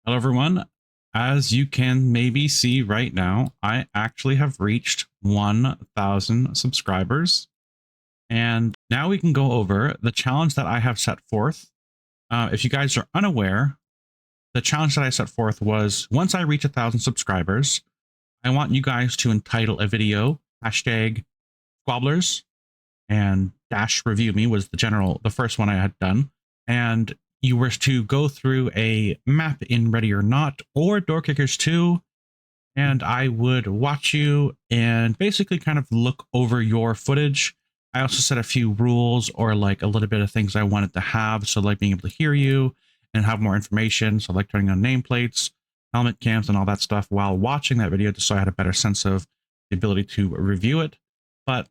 Hello, everyone. As you can maybe see right now, I actually have reached 1,000 subscribers. And now we can go over the challenge that I have set forth. If you guys are unaware, the challenge that I set forth was once I reach 1,000 subscribers, I want you guys to entitle a video, hashtag squabblers, and dash review me was the first one I had done. And you were to go through a map in Ready or Not or Door Kickers 2, and I would watch you and basically kind of look over your footage. I also set a few rules or like a little bit of things I wanted to have. So like being able to hear you and have more information. So like turning on nameplates, helmet cams, and all that stuff while watching that video, just so I had a better sense of the ability to review it. But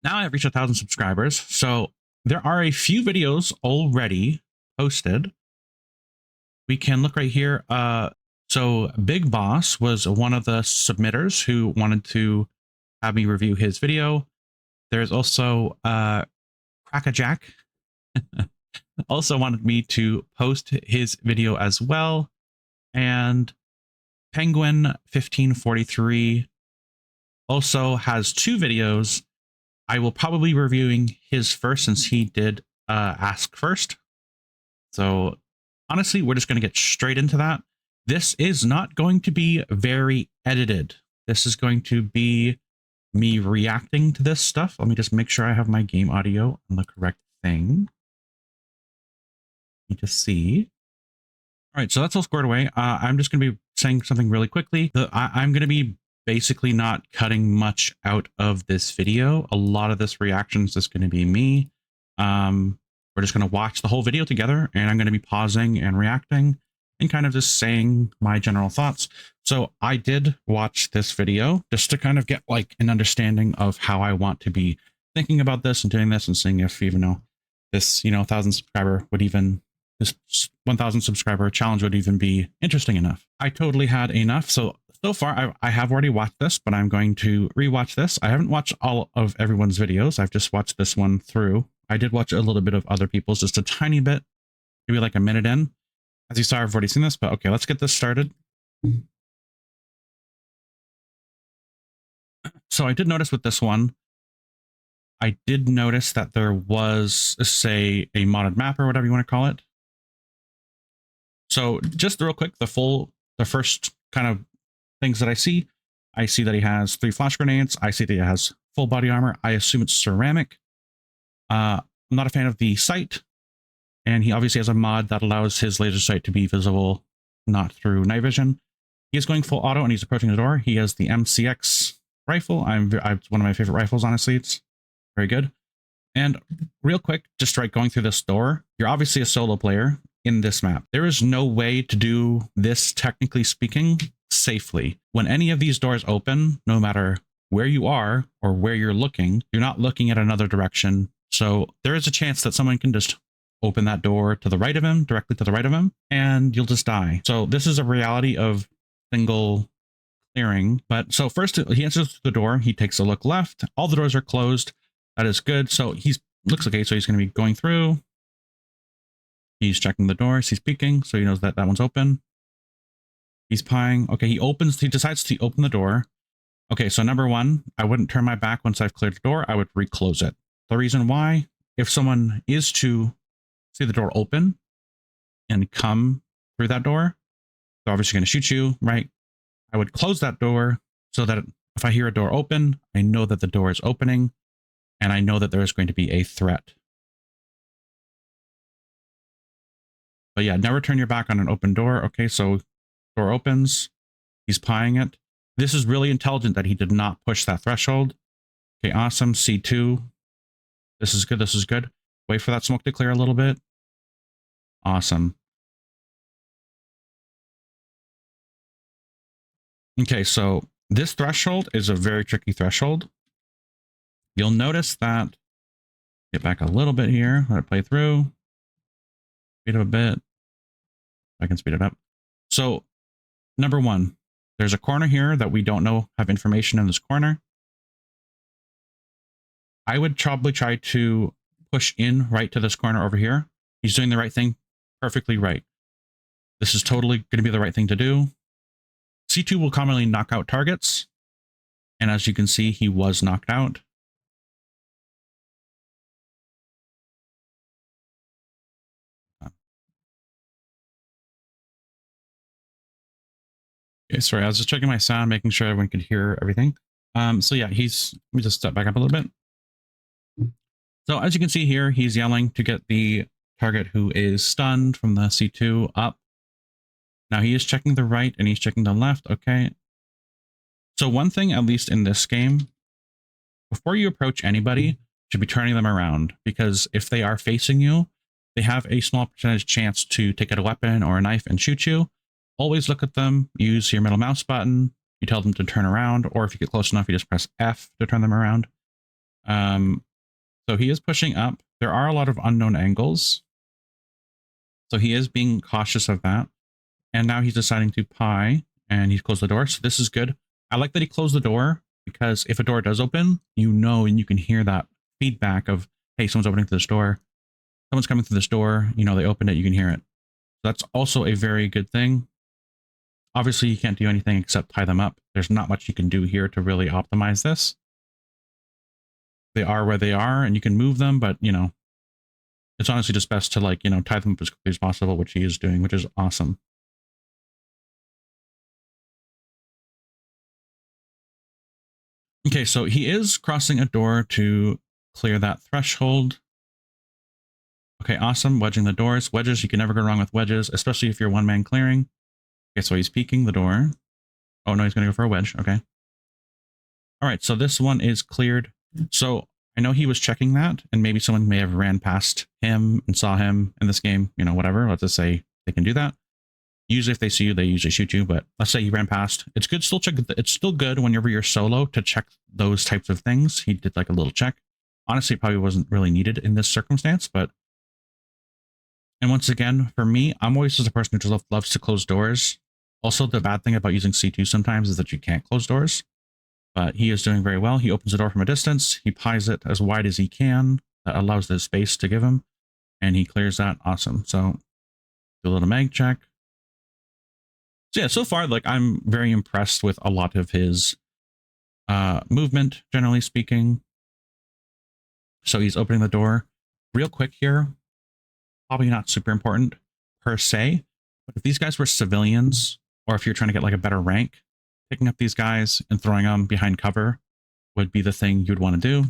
now I've reached 1,000 subscribers. So there are a few videos already posted. We can look right here. So Big Boss was one of the submitters who wanted to have me review his video. There's also Crackajack also wanted me to post his video as well. And Penguin 1543 also has two videos. I will probably be reviewing his first since he did ask first. So honestly, we're just going to get straight into that. This is not going to be very edited. This is going to be me reacting to this stuff. Let me just make sure I have my game audio on the correct thing. Need to see. All right, so that's all squared away. I'm just going to be saying something really quickly. I'm going to be basically not cutting much out of this video. A lot of this reaction is just going to be me. We're just going to watch the whole video together, and I'm going to be pausing and reacting and kind of just saying my general thoughts. So I did watch this video just to kind of get like an understanding of how I want to be thinking about this and doing this and seeing if even though this, 1,000 subscriber would even, this 1,000 subscriber challenge would even be interesting enough. I totally had enough. So far, I have already watched this, but I'm going to rewatch this. I haven't watched all of everyone's videos. I've just watched this one through. I did watch a little bit of other people's, just a tiny bit, maybe like a minute in. As you saw, I've already seen this, but okay, let's get this started. So I did notice with this one, I did notice that there was, say, a modded map or whatever you want to call it. So just real quick, the first kind of things that I see that he has 3 flash grenades. I see that he has full body armor. I assume it's ceramic. I'm not a fan of the sight. And he obviously has a mod that allows his laser sight to be visible, not through night vision. He is going full auto and he's approaching the door. He has the MCX rifle. It's one of my favorite rifles, honestly. It's very good. And real quick, just going through this door, you're obviously a solo player in this map. There is no way to do this, technically speaking, safely. When any of these doors open, no matter where you are or where you're looking, you're not looking at another direction. So there is a chance that someone can just open that door to the right of him, directly to the right of him, and you'll just die. So this is a reality of single clearing. But so first he enters the door, he takes a look left, all the doors are closed. That is good. So looks okay. So he's going to be going through. He's checking the doors. He's peeking. So he knows that that one's open. He's pieing. Okay. He decides to open the door. Okay. So number one, I wouldn't turn my back once I've cleared the door. I would reclose it. The reason why, if someone is to see the door open and come through that door, they're obviously going to shoot you, right? I would close that door so that if I hear a door open, I know that the door is opening and I know that there is going to be a threat. But yeah, never turn your back on an open door. Okay, so door opens. He's pieing it. This is really intelligent that he did not push that threshold. Okay, awesome. C2. This is good. This is good. Wait for that smoke to clear a little bit. Awesome. Okay, so this threshold is a very tricky threshold. You'll notice that, get back a little bit here, let it play through. Speed up a bit. I can speed it up. So number one, there's a corner here that we don't know, have information in this corner. I would probably try to push in right to this corner over here. He's doing the right thing, perfectly right. This is totally going to be the right thing to do. C2 will commonly knock out targets. And as you can see, he was knocked out. Okay, sorry, I was just checking my sound, making sure everyone could hear everything. So yeah, let me just step back up a little bit. So as you can see here, he's yelling to get the target who is stunned from the C2 up. Now he is checking the right and he's checking the left. Okay. So one thing, at least in this game, before you approach anybody, you should be turning them around, because if they are facing you, they have a small percentage chance to take out a weapon or a knife and shoot you. Always look at them, use your middle mouse button. You tell them to turn around, or if you get close enough, you just press F to turn them around. So he is pushing up. There are a lot of unknown angles, so he is being cautious of that. And now he's deciding to pie, and he's closed the door. So this is good. I like that he closed the door, because if a door does open, you know, and you can hear that feedback of, hey, someone's opening through this door. Someone's coming through this door. You know, they opened it. You can hear it. That's also a very good thing. Obviously, you can't do anything except tie them up. There's not much you can do here to really optimize this. They are where they are, and you can move them, but, you know, it's honestly just best to, like, you know, tie them up as quickly as possible, which he is doing, which is awesome. Okay, so he is crossing a door to clear that threshold. Okay, awesome. Wedging the doors. Wedges, you can never go wrong with wedges, especially if you're one-man clearing. Okay, so he's peeking the door. Oh, no, he's going to go for a wedge. Okay. All right, so this one is cleared. So I know he was checking that, and maybe someone may have ran past him and saw him in this game, you know, whatever. Let's just say they can do that. Usually if they see you, they usually shoot you, but let's say you ran past. It's good still check. It's still good whenever you're solo to check those types of things. He did like a little check. Honestly, it probably wasn't really needed in this circumstance, but. And once again, for me, I'm always just a person who just loves to close doors. Also, the bad thing about using C2 sometimes is that you can't close doors, but he is doing very well. He opens the door from a distance. He pies it as wide as he can. That allows the space to give him, and he clears that. Awesome. So do a little mag check. So yeah, so far, like, I'm very impressed with a lot of his movement, generally speaking. So he's opening the door real quick here. Probably not super important per se, but if these guys were civilians, or if you're trying to get like a better rank, picking up these guys and throwing them behind cover would be the thing you'd want to do.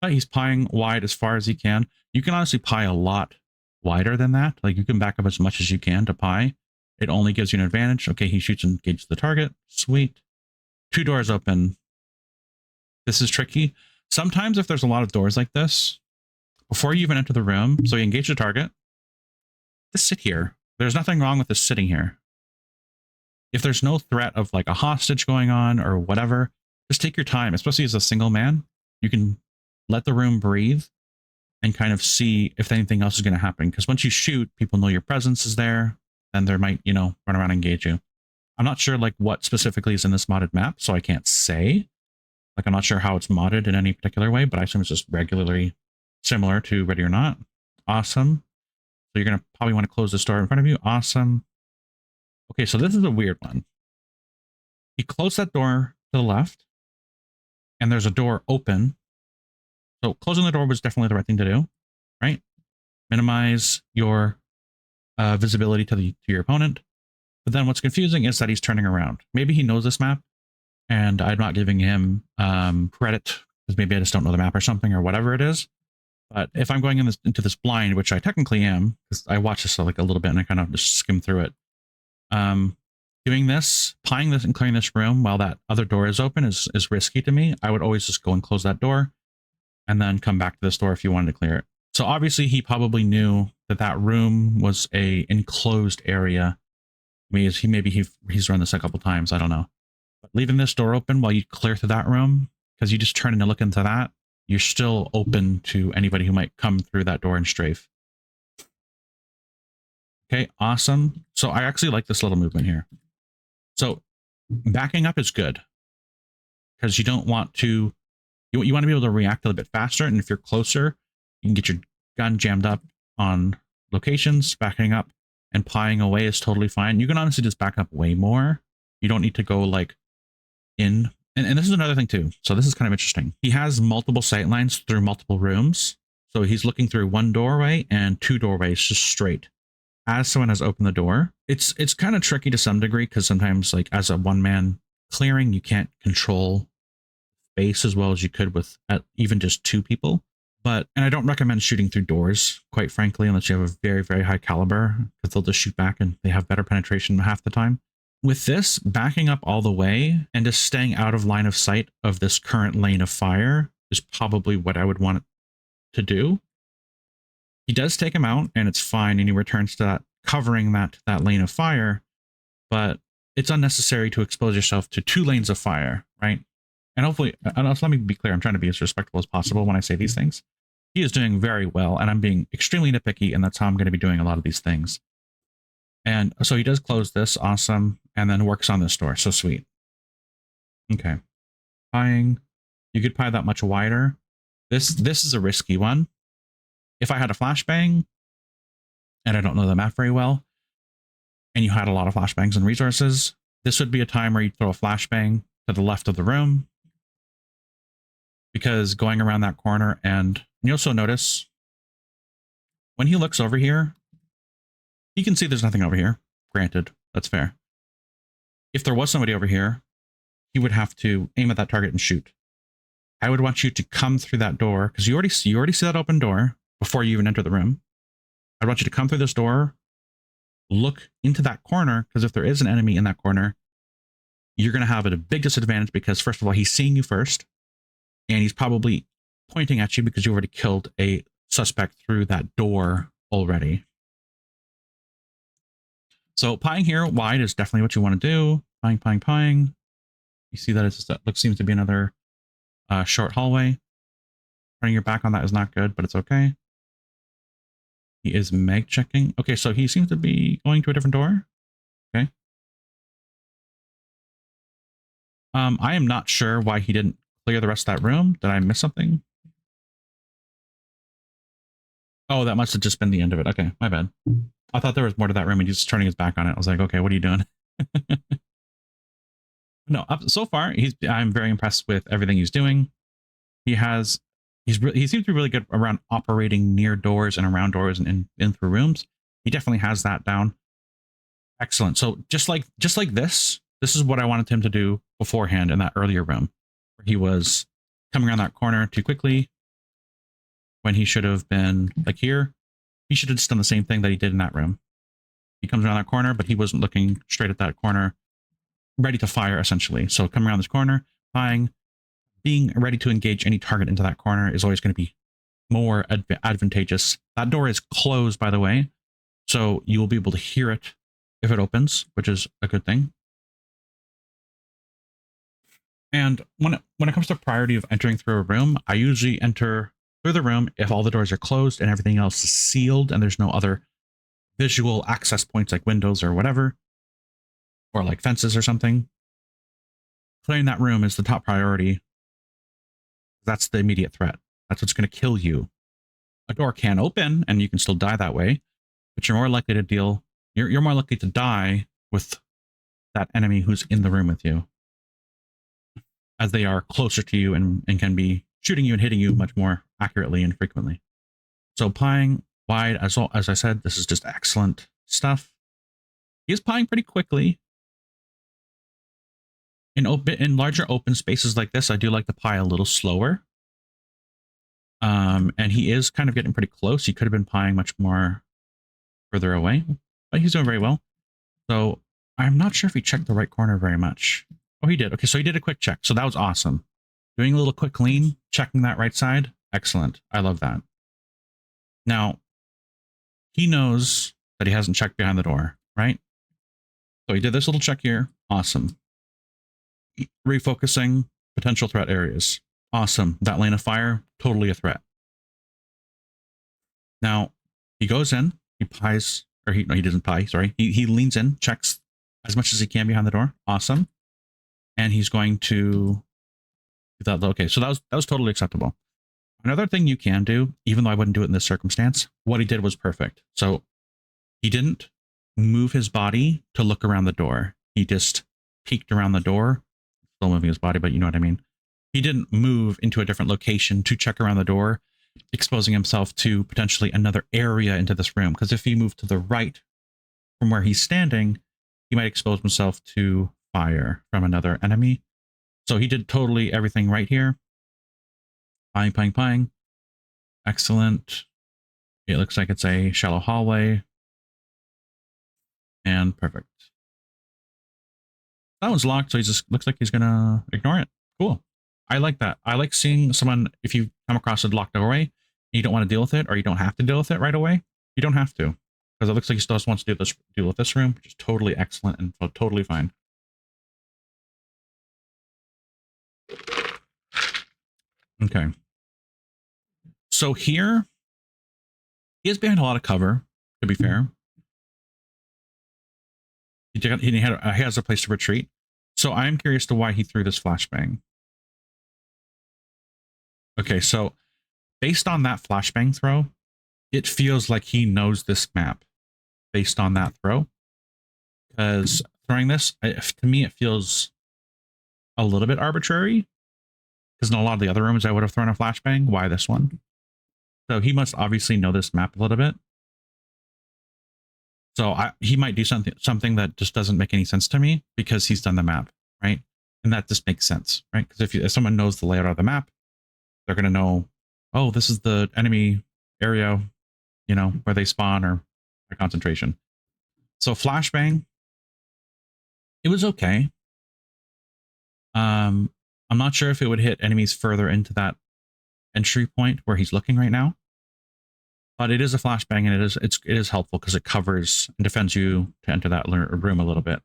But he's pieing wide as far as he can. You can honestly pie a lot wider than that. Like, you can back up as much as you can to pie. It only gives you an advantage. Okay, he shoots and engages the target. Sweet. 2 doors open. This is tricky. Sometimes if there's a lot of doors like this, before you even enter the room, so you engage the target, just sit here. There's nothing wrong with just sitting here. If there's no threat of like a hostage going on or whatever, just take your time, especially as a single man. You can let the room breathe and kind of see if anything else is going to happen. Because once you shoot, people know your presence is there, and they might, you know, run around and engage you. I'm not sure like what specifically is in this modded map, so I can't say. Like, I'm not sure how it's modded in any particular way, but I assume it's just regularly similar to Ready or Not. Awesome. So you're going to probably want to close this door in front of you. Awesome. Okay, so this is a weird one. He closed that door to the left, and there's a door open. So closing the door was definitely the right thing to do, right? Minimize your visibility to your opponent. But then what's confusing is that he's turning around. Maybe he knows this map, and I'm not giving him credit because maybe I just don't know the map or something or whatever it is. But if I'm going into this blind, which I technically am, because I watched this like a little bit and I kind of just skimmed through it. Doing this, pieing this and clearing this room while that other door is open is risky to me. I would always just go and close that door and then come back to this door if you wanted to clear it. So obviously he probably knew that that room was a enclosed area. Maybe he's run this a couple times. I don't know. But leaving this door open while you clear through that room, because you just turn in to look into that, you're still open to anybody who might come through that door and strafe. Okay, awesome. So I actually like this little movement here. So backing up is good, because you don't want to, you want to be able to react a little bit faster. And if you're closer, you can get your gun jammed up on locations. Backing up and pieing away is totally fine. You can honestly just back up way more. You don't need to go like in. And this is another thing too. So this is kind of interesting. He has multiple sight lines through multiple rooms. So he's looking through one doorway and two doorways just straight. As someone has opened the door, it's kind of tricky to some degree because sometimes like as a one-man clearing, you can't control space as well as you could with even just two people. And I don't recommend shooting through doors, quite frankly, unless you have a very, very high caliber, because they'll just shoot back and they have better penetration half the time. With this, backing up all the way and just staying out of line of sight of this current lane of fire is probably what I would want to do. He does take him out and it's fine, and he returns to that, covering that lane of fire, but it's unnecessary to expose yourself to two lanes of fire, right? And hopefully, let me be clear, I'm trying to be as respectful as possible when I say these things. He is doing very well, and I'm being extremely nitpicky, and that's how I'm going to be doing a lot of these things. And so he does close this, awesome, and then works on this door, so sweet. Okay. Pieing. You could pie that much wider. This is a risky one. If I had a flashbang, and I don't know the map very well, and you had a lot of flashbangs and resources, this would be a time where you throw a flashbang to the left of the room, because going around that corner, and you also notice when he looks over here, he can see there's nothing over here. Granted, that's fair. If there was somebody over here, he would have to aim at that target and shoot. I would want you to come through that door, because you already see that open door before you even enter the room. I'd want you to come through this door, look into that corner, because if there is an enemy in that corner, you're going to have a big disadvantage, because first of all, he's seeing you first, and he's probably pointing at you because you already killed a suspect through that door already. So pieing here wide is definitely what you want to do. Pieing. You see that it seems to be another short hallway. Turning your back on that is not good, but it's okay. He is mag checking. Okay, so he seems to be going to a different door. Okay. I am not sure why he didn't clear the rest of that room. Did I miss something? Oh, that must have just been the end of it. Okay, my bad. I thought there was more to that room, and he's just turning his back on it. I was like, okay, what are you doing? No, so far, I'm very impressed with everything he's doing. He seems to be really good around operating near doors and around doors and in through rooms. He definitely has that down. Excellent. So just like this is what I wanted him to do beforehand in that earlier room, where he was coming around that corner too quickly when he should have been like here. He should have just done the same thing that he did in that room. He comes around that corner, but he wasn't looking straight at that corner, ready to fire essentially. So coming around this corner, pieing, being ready to engage any target into that corner is always going to be more advantageous. That door is closed, by the way, so you will be able to hear it if it opens, which is a good thing. And when it comes to priority of entering through a room, I usually enter through the room if all the doors are closed and everything else is sealed and there's no other visual access points like windows or whatever, or like fences or something. Clearing that room is the top priority. That's the immediate threat. That's what's going to kill you. A door can open and you can still die that way, but you're more likely to you're more likely to die with that enemy who's in the room with you, as they are closer to you and can be shooting you and hitting you much more accurately and frequently. So pieing wide, as I said, this is just excellent stuff. He is pieing pretty quickly. In larger open spaces like this, I do like to pie a little slower. And he is kind of getting pretty close. He could have been pieing much more further away, but he's doing very well. So I'm not sure if he checked the right corner very much. Oh, he did. Okay, so he did a quick check. So that was awesome. Doing a little quick lean, checking that right side. Excellent. I love that. Now, he knows that he hasn't checked behind the door, right? So he did this little check here. Awesome. Refocusing potential threat areas. Awesome. That lane of fire, totally a threat. Now, he goes in, he pies, or he doesn't pie, sorry. He leans in, checks as much as he can behind the door. Awesome. And he's going to do that. Okay, so that was totally acceptable. Another thing you can do, even though I wouldn't do it in this circumstance, what he did was perfect. So he didn't move his body to look around the door. He just peeked around the door, still moving his body, but you know what I mean. He didn't move into a different location to check around the door, exposing himself to potentially another area into this room. Because if he moved to the right from where he's standing, he might expose himself to fire from another enemy. So he did totally everything right here. Ping, ping, ping. Excellent. It looks like it's a shallow hallway. And perfect. That one's locked, so he just looks like he's gonna ignore it. Cool. I like that. I like seeing someone, if you come across a locked doorway, and you don't want to deal with it, or you don't have to deal with it right away, you don't have to. Because it looks like he still wants to deal with this room, which is totally excellent and totally fine. Okay. So here, he is behind a lot of cover, to be fair. He has a place to retreat. So I'm curious to why he threw this flashbang. Okay, so based on that flashbang throw, it feels like he knows this map based on that throw. Because throwing this, to me, it feels a little bit arbitrary. Because in a lot of the other rooms, I would have thrown a flashbang. Why this one? So he must obviously know this map a little bit. So he might do something that just doesn't make any sense to me because he's done the map, right? And that just makes sense, right? Because if someone knows the layout of the map, they're going to know, oh, this is the enemy area, you know, where they spawn or their concentration. So flashbang, it was okay. I'm not sure if it would hit enemies further into that entry point where he's looking right now. But it is a flashbang, and it is helpful because it covers and defends you to enter that room a little bit.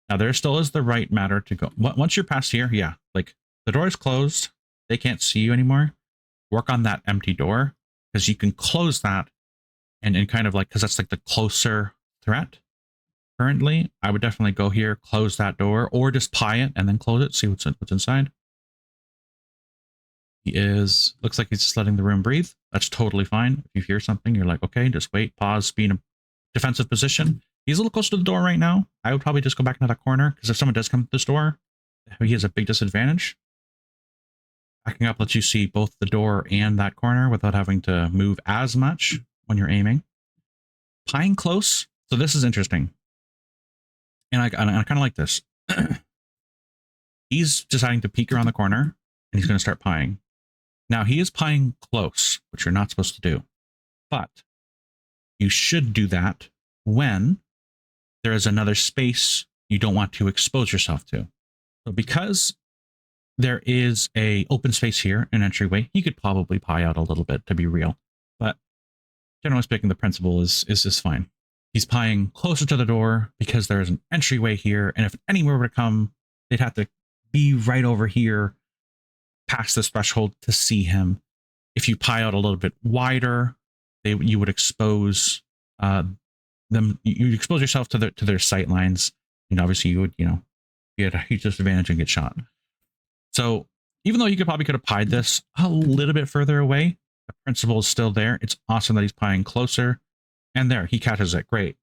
Now there still is the right matter to go. Once you're past here, yeah, like the door is closed, they can't see you anymore. Work on that empty door because you can close that, and kind of like, because that's like the closer threat. Currently, I would definitely go here, close that door, or just pie it and then close it, see what's inside. He looks like he's just letting the room breathe. That's totally fine. If you hear something, you're like, okay, just wait, pause, be in a defensive position. He's a little close to the door right now. I would probably just go back into that corner because if someone does come to this door, he has a big disadvantage. Backing up lets you see both the door and that corner without having to move as much when you're aiming. Pieing close. So this is interesting. And I kind of like this. He's deciding to peek around the corner and he's going to start pieing. Now, he is pieing close, which you're not supposed to do. But you should do that when there is another space you don't want to expose yourself to. So because there is a open space here, an entryway, you could probably pie out a little bit to be real. But generally speaking, the principle is fine. He's pieing closer to the door because there is an entryway here. And if anywhere were to come, they'd have to be right over here past this threshold to see him. If you pie out a little bit wider, you would expose them. You'd expose yourself to their sight lines, and obviously you would, be at a huge disadvantage and get shot. So even though you could have pied this a little bit further away, the principle is still there. It's awesome that he's pieing closer, and there he catches it. Great.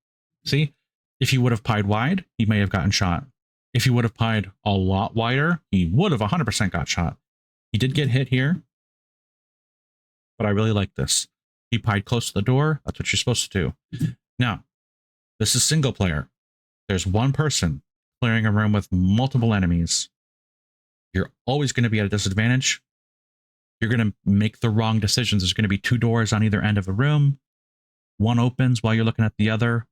See, if he would have pied wide, he may have gotten shot. If he would have pied a lot wider, he would have 100% got shot. He did get hit here, but I really like this. He pied close to the door. That's what you're supposed to do. Now, this is single player. There's one person clearing a room with multiple enemies. You're always going to be at a disadvantage. You're going to make the wrong decisions. There's going to be two doors on either end of a room. One opens while you're looking at the other.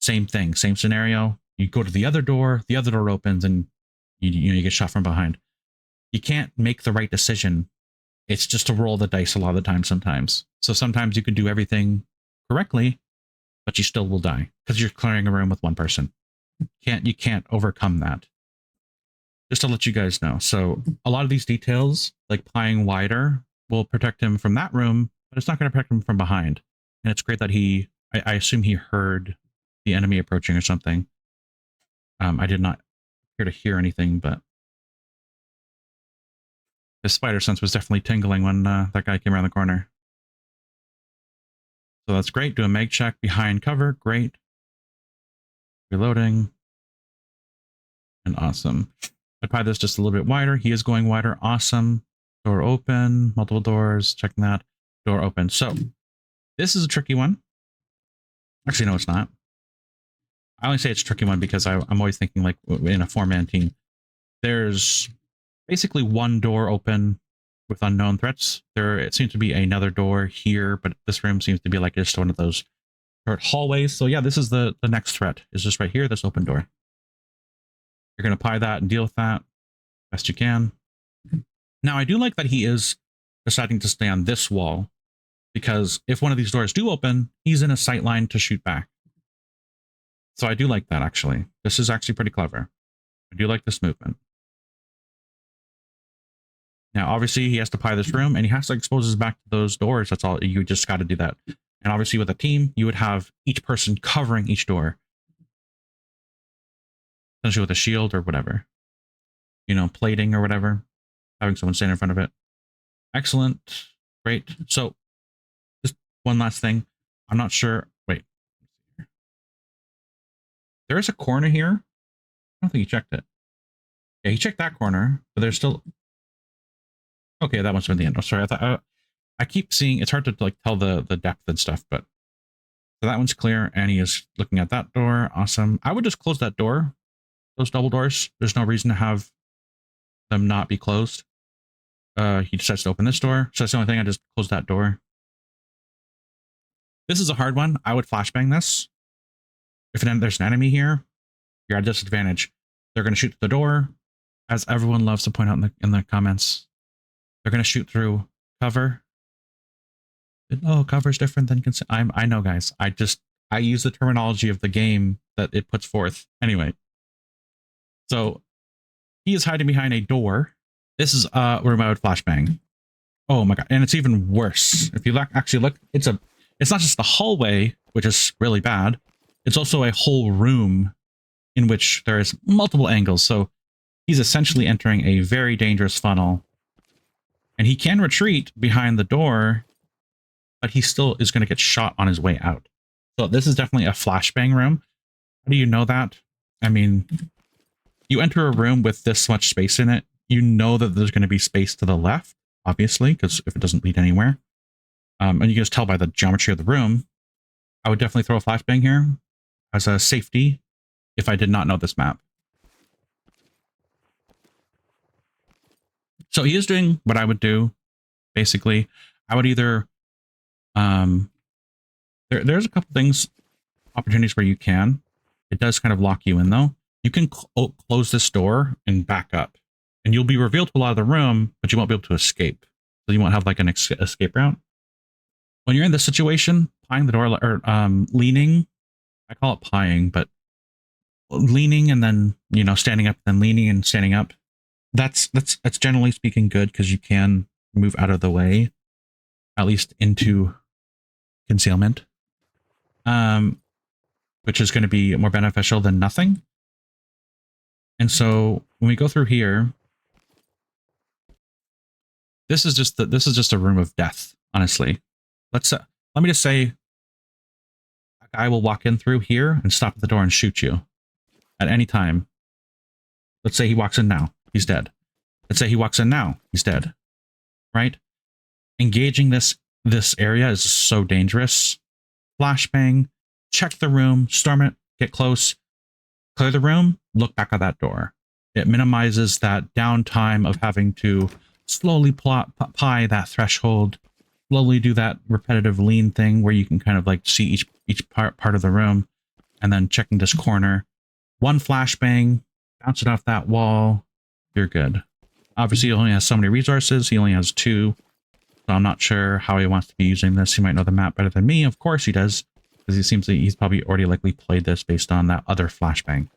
Same thing, same scenario. You go to the other door opens, and you get shot from behind. You can't make the right decision. It's just to roll the dice a lot of the time sometimes. So sometimes you can do everything correctly, but you still will die because you're clearing a room with one person. You can't overcome that. Just to let you guys know. So a lot of these details, like pieing wider, will protect him from that room, but it's not going to protect him from behind. And it's great that I assume he heard the enemy approaching or something. I did not appear to hear anything, but his spider sense was definitely tingling when that guy came around the corner. So that's great. Do a mag check behind cover. Great. Reloading. And awesome. I pry this just a little bit wider. He is going wider. Awesome. Door open. Multiple doors. Checking that. Door open. So this is a tricky one. Actually, no, it's not. I only say it's a tricky one because I'm always thinking like in a 4-man team. There's basically one door open with unknown threats. It seems to be another door here, but this room seems to be like just one of those short hallways. So yeah, this is the next threat. Is just right here, this open door. You're going to pry that and deal with that best you can. Now, I do like that he is deciding to stay on this wall, because if one of these doors do open, he's in a sight line to shoot back. So I do like that, actually. This is actually pretty clever. I do like this movement. Now, obviously, he has to pry this room, and he has to expose his back to those doors. That's all. You just got to do that. And obviously, with a team, you would have each person covering each door. Essentially with a shield or whatever. You know, plating or whatever. Having someone stand in front of it. Excellent. Great. So, just one last thing. I'm not sure. Wait. There is a corner here. I don't think he checked it. Yeah, he checked that corner, but there's still... Okay, that must have been the end. Oh, sorry. I thought I keep seeing... It's hard to like tell the depth and stuff, but... So that one's clear, and he is looking at that door. Awesome. I would just close that door. Those double doors. There's no reason to have them not be closed. He decides to open this door. So that's the only thing. I just close that door. This is a hard one. I would flashbang this. If there's an enemy here, you're at a disadvantage. They're going to shoot through the door, as everyone loves to point out in the comments. They're going to shoot through cover. Oh, cover's different than I know, guys. I use the terminology of the game that it puts forth. Anyway, so he is hiding behind a door. This is where I would flashbang. Oh my god, and it's even worse. If you actually look, it's not just the hallway, which is really bad. It's also a whole room in which there is multiple angles. So he's essentially entering a very dangerous funnel. And he can retreat behind the door, but he still is going to get shot on his way out. So this is definitely a flashbang room. How do you know that? I mean, you enter a room with this much space in it, you know that there's going to be space to the left, obviously, because if it doesn't lead anywhere. And you can just tell by the geometry of the room. I would definitely throw a flashbang here as a safety if I did not know this map. So he is doing what I would do, basically. I would either... there's a couple things, opportunities where you can. It does kind of lock you in, though. You can close this door and back up. And you'll be revealed to a lot of the room, but you won't be able to escape. So you won't have like an escape route. When you're in this situation, pieing the door, or leaning, I call it pieing, but leaning and then, you know, standing up, then leaning and standing up. That's generally speaking good, because you can move out of the way, at least into concealment, which is going to be more beneficial than nothing. And so when we go through here, this is just a room of death, honestly. Let me just say, a guy will walk in through here and stop at the door and shoot you at any time. Let's say he walks in now, he's dead. Let's say he walks in now, he's dead. Right? Engaging this area is so dangerous. Flashbang, check the room, storm it, get close, clear the room, look back at that door. It minimizes that downtime of having to slowly pie that threshold, slowly do that repetitive lean thing where you can kind of like see each part of the room, and then checking this corner. One flashbang, bounce it off that wall, you're good. Obviously, he only has so many resources. He only has 2. So I'm not sure how he wants to be using this. He might know the map better than me. Of course he does, because he seems like he's probably already likely played this based on that other flashbang.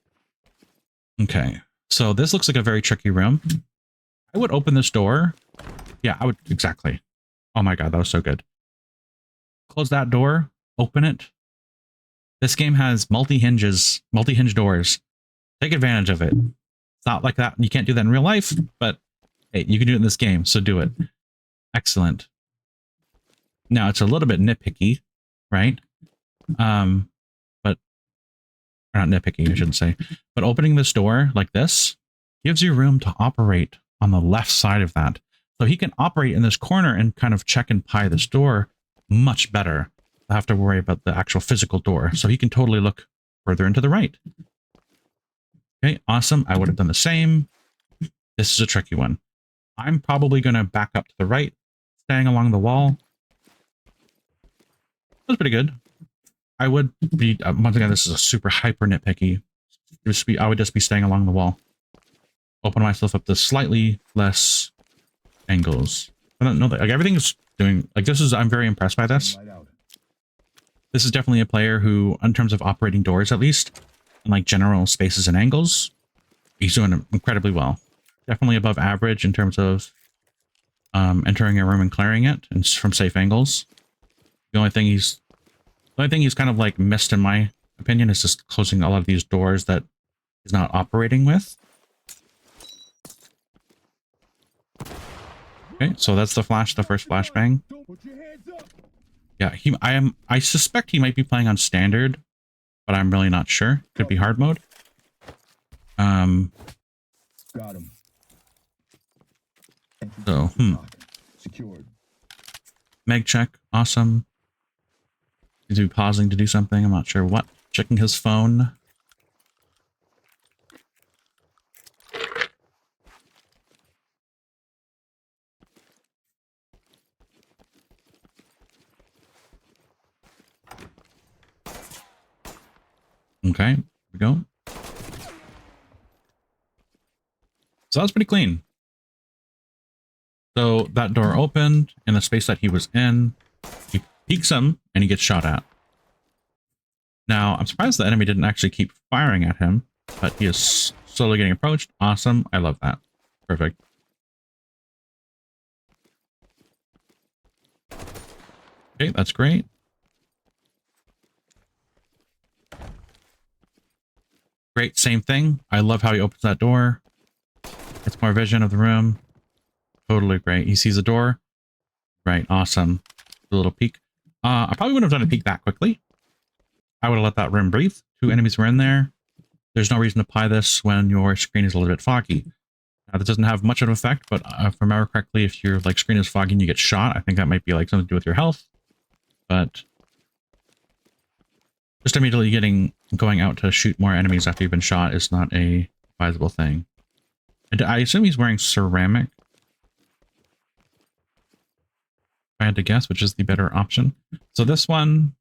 Okay, so this looks like a very tricky room. I would open this door. Yeah, I would. Exactly. Oh my god, that was so good. Close that door. Open it. This game has multi-hinge doors. Take advantage of it. It's not like that. You can't do that in real life, but hey, you can do it in this game, so do it. Excellent. Now, it's a little bit nitpicky, right? But Or not nitpicking, I shouldn't say. But opening this door like this gives you room to operate on the left side of that. So he can operate in this corner and kind of check and pie this door much better. I have to worry about the actual physical door. So he can totally look further into the right. Okay, awesome. I would have done the same. This is a tricky one. I'm probably going to back up to the right, staying along the wall. That's pretty good. I would be, once again, this is a super hyper nitpicky. I would just be staying along the wall. Open myself up to slightly less angles. I don't know that, like, everything's doing, like, this is, I'm very impressed by this. This is definitely a player who, in terms of operating doors at least, and like general spaces and angles, he's doing incredibly well. Definitely above average in terms of entering a room and clearing it, and from safe angles. The only thing he's kind of like missed, in my opinion, is just closing a lot of these doors that he's not operating with. Okay, so that's the first flashbang. Yeah, I suspect he might be playing on standard, but I'm really not sure. Could be hard mode. Got him. So, Secured. Meg check, awesome. He's be pausing to do something, I'm not sure what. Checking his phone. Okay, here we go. So that's pretty clean. So that door opened in the space that he was in. He peeks him and he gets shot at. Now, I'm surprised the enemy didn't actually keep firing at him, but he is slowly getting approached. Awesome. I love that. Perfect. Okay, that's great. Great, same thing. I love how he opens that door. Gets more vision of the room. Totally great. He sees the door. Right, awesome. A little peek. I probably wouldn't have done a peek that quickly. I would have let that room breathe. 2 enemies were in there. There's no reason to pie this when your screen is a little bit foggy. That doesn't have much of an effect, but if I remember correctly, if your like screen is foggy and you get shot, I think that might be like something to do with your health. But just immediately going out to shoot more enemies after you've been shot is not a advisable thing. And I assume he's wearing ceramic. If I had to guess, which is the better option. So this one,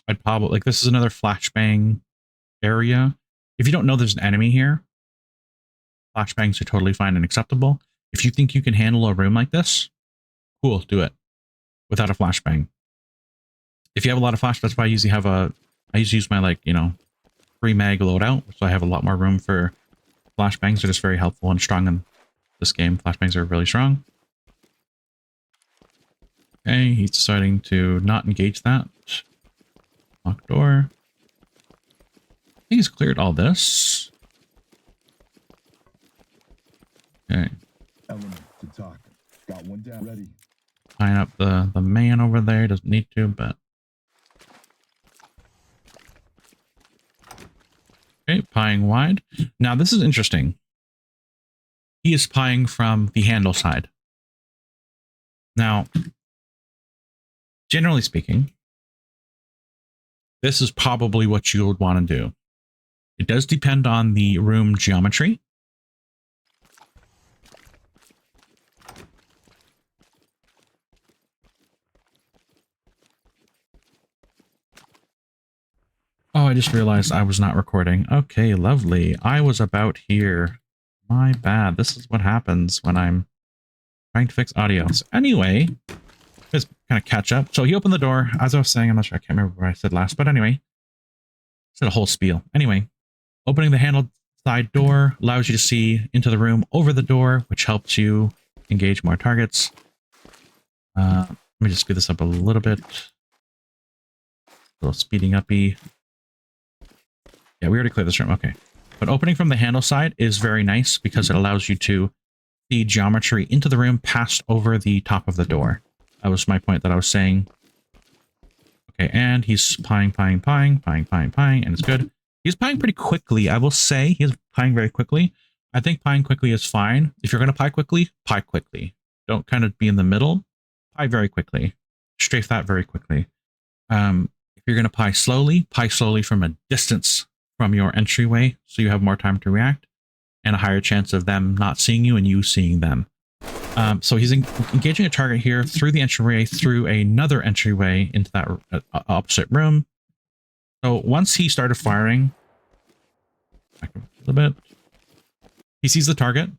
I'd probably, like, this is another flashbang area. If you don't know there's an enemy here, flashbangs are totally fine and acceptable. If you think you can handle a room like this, cool, do it without a flashbang. If you have a lot of flash, that's why I usually have I usually use my, like, you know, 3 mag loadout, so I have a lot more room for flashbangs. They're just very helpful and strong in this game. Flashbangs are really strong. Okay, he's deciding to not engage that. Lock door. I think he's cleared all this. Okay. Element to talk. Got one down. Ready. Tying up the man over there. Doesn't need to, but... Okay, pieing wide. Now, this is interesting. He is pieing from the handle side. Now, generally speaking, this is probably what you would want to do. It does depend on the room geometry. Oh, I just realized I was not recording. Okay, lovely. I was about here. My bad. This is what happens when I'm trying to fix audio. So anyway, let's kind of catch up. So he opened the door. As I was saying, I'm not sure. I can't remember what I said last. But anyway, I said a whole spiel. Anyway, opening the handled side door allows you to see into the room over the door, which helps you engage more targets. Let me just speed this up a little bit. A little speeding uppy. Yeah, we already cleared this room. Okay. But opening from the handle side is very nice because it allows you to see geometry into the room past over the top of the door. That was my point that I was saying. Okay, and he's pieing, and it's good. He's pieing pretty quickly. I will say he's pieing very quickly. I think pieing quickly is fine. If you're going to pie quickly. Don't kind of be in the middle. Pie very quickly. Strafe that very quickly. If you're going to pie slowly from a distance from your entryway so you have more time to react and a higher chance of them not seeing you and you seeing them. So he's engaging a target here through the entryway, through another entryway into that opposite room. So once he started firing, back up a little bit, he sees the target.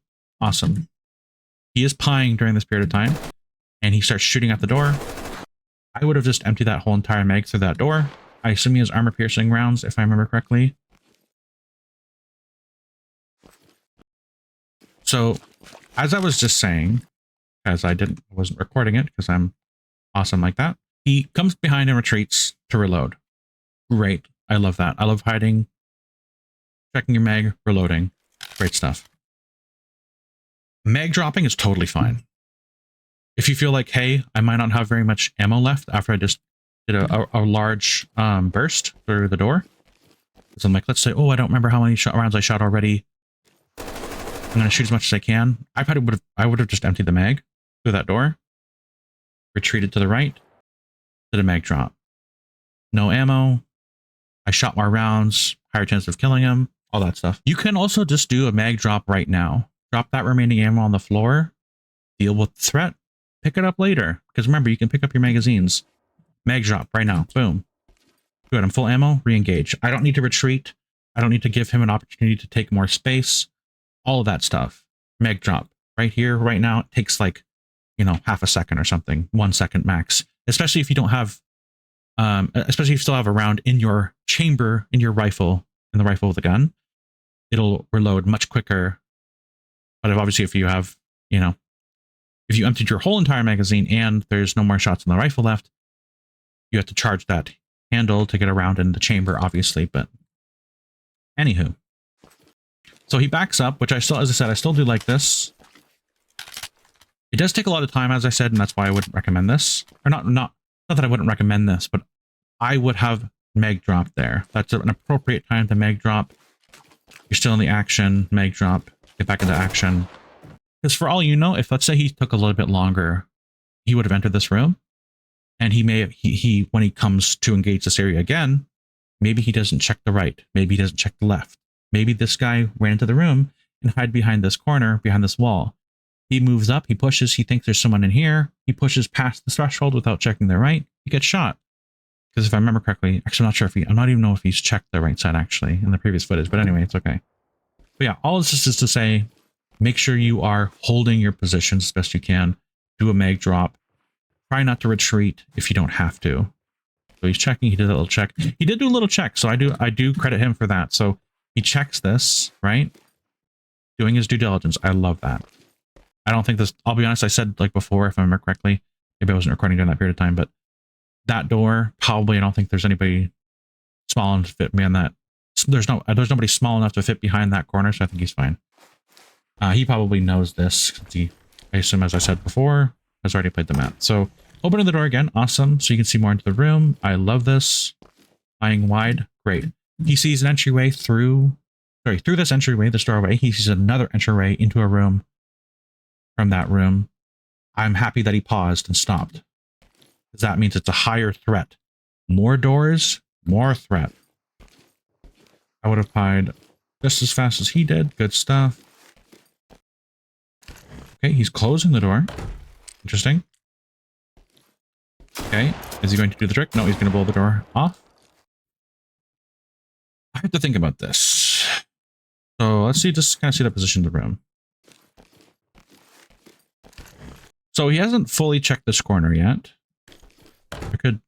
Awesome. He is pieing during this period of time, and he starts shooting at the door. I would have just emptied that whole entire mag through that door. I assume he has armor-piercing rounds, if I remember correctly. So, as I was just saying, as I wasn't recording it because I'm awesome like that, he comes behind and retreats to reload. Great. I love that. I love hiding, checking your mag, reloading. Great stuff. Mag dropping is totally fine. If you feel like, hey, I might not have very much ammo left after I just did a large burst through the door. So I'm like, let's say, oh, I don't remember how many rounds I shot already. I'm going to shoot as much as I can. I would have just emptied the mag through that door, retreated to the right, did a mag drop. No ammo. I shot more rounds, higher chance of killing him, all that stuff. You can also just do a mag drop right now. Drop that remaining ammo on the floor, deal with the threat, pick it up later. Because remember, you can pick up your magazines. Mag drop right now. Boom. Good. I'm full ammo. Re-engage. I don't need to retreat. I don't need to give him an opportunity to take more space. All of that stuff. Mag drop. Right here, right now. It takes like, half a second or something. 1 second max. Especially if you don't have, especially if you still have a round in your chamber, in your rifle, in the rifle with the gun. It'll reload much quicker. But obviously if you have, if you emptied your whole entire magazine and there's no more shots in the rifle left, you have to charge that handle to get around in the chamber, obviously. But anywho, so he backs up, which as I said, I still do like this. It does take a lot of time, as I said, and that's why I wouldn't recommend this. Or not that I wouldn't recommend this, but I would have mag drop there. That's an appropriate time to mag drop. You're still in the action, mag drop, get back into action. Because for all you know, if let's say he took a little bit longer, he would have entered this room. And he may have, when he comes to engage this area again, maybe he doesn't check the right. Maybe he doesn't check the left. Maybe this guy ran into the room and hide behind this corner, behind this wall. He moves up, he pushes, he thinks there's someone in here. He pushes past the threshold without checking the right. He gets shot. Because if I remember correctly, actually I'm not sure if I'm not even know if he's checked the right side actually in the previous footage, but anyway, it's okay. But yeah, all this is to say, make sure you are holding your positions as best you can. Do a mag drop. Try not to retreat if you don't have to. So he's checking. He did a little check. He did do a little check, so I do credit him for that. So he checks this, right? Doing his due diligence. I love that. I don't think this... I'll be honest, I said like before, if I remember correctly, maybe I wasn't recording during that period of time, but that door, probably I don't think there's anybody small enough to fit behind that. There's nobody small enough to fit behind that corner, so I think he's fine. He probably knows this. I assume, as I said before, has already played the map. So opening the door again, awesome. So you can see more into the room. I love this. Eyeing wide, great. He sees an entryway through this entryway, this doorway. He sees another entryway into a room from that room. I'm happy that he paused and stopped, because that means it's a higher threat. More doors, more threat. I would have pied just as fast as he did. Good stuff. Okay, he's closing the door. Interesting. Okay, is he going to do the trick? No, he's going to blow the door off. I have to think about this. So let's see, just kind of see the position of the room. So he hasn't fully checked this corner yet. It could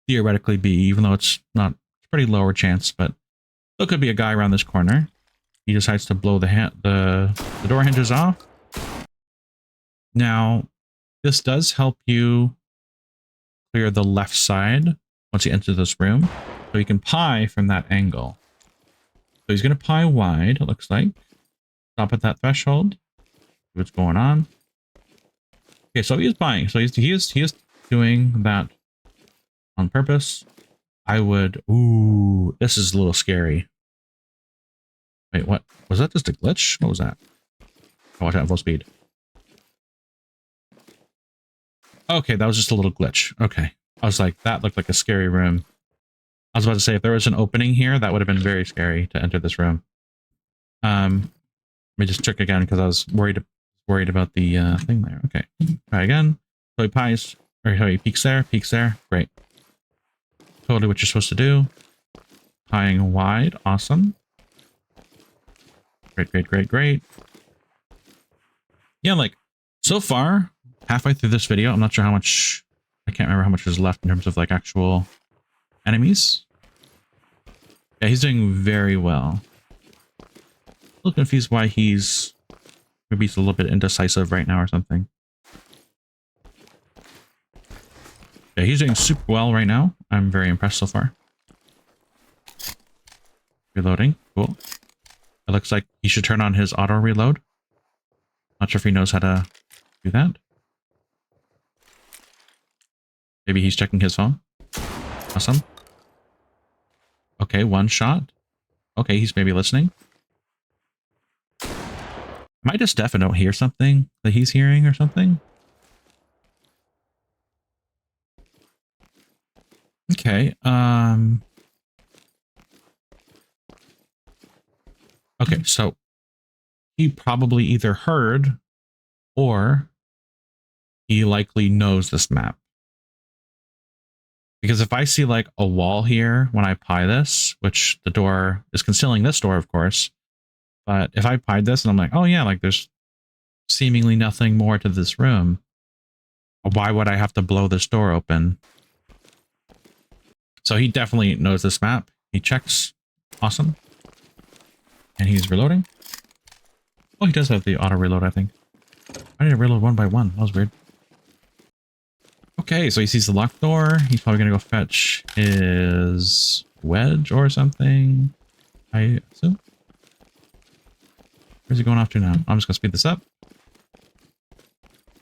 theoretically be, even though it's not, it's pretty lower chance, but there could be a guy around this corner. He decides to blow the door hinges off. Now, this does help you clear the left side once you enter this room. So you can pie from that angle. So he's going to pie wide, it looks like. Stop at that threshold. See what's going on. Okay, so he is pieing. So he is doing that on purpose. I would... Ooh, this is a little scary. Wait, what? Was that just a glitch? What was that? Oh, watch out, full speed. Okay, that was just a little glitch. Okay. I was like, that looked like a scary room. I was about to say, if there was an opening here, that would have been very scary to enter this room. Let me just check again because I was worried about the thing there. Okay, try again. So he pies, or he peeks there, Great. Totally what you're supposed to do. Pieing wide, awesome. Great. Yeah, like so far, halfway through this video, I'm not sure how much. I can't remember how much is left in terms of like actual enemies. Yeah, he's doing very well. A little confused why maybe he's a little bit indecisive right now or something. Yeah, he's doing super well right now. I'm very impressed so far. Reloading, cool. It looks like he should turn on his auto reload. Not sure if he knows how to do that. Maybe he's checking his phone. Awesome. Okay, one shot. Okay, he's maybe listening. Am I just deaf and don't hear something that he's hearing or something? Okay, okay, so he probably either heard or he likely knows this map. Because if I see like a wall here when I pie this, which the door is concealing this door, of course, but if I pied this and I'm like, oh yeah, like there's seemingly nothing more to this room, why would I have to blow this door open? So he definitely knows this map. He checks. Awesome. And he's reloading. Oh, he does have the auto reload, I think. I need to reload one by one. That was weird. Okay, so he sees the locked door. He's probably going to go fetch his wedge or something, I assume. Where's he going off to now? I'm just going to speed this up.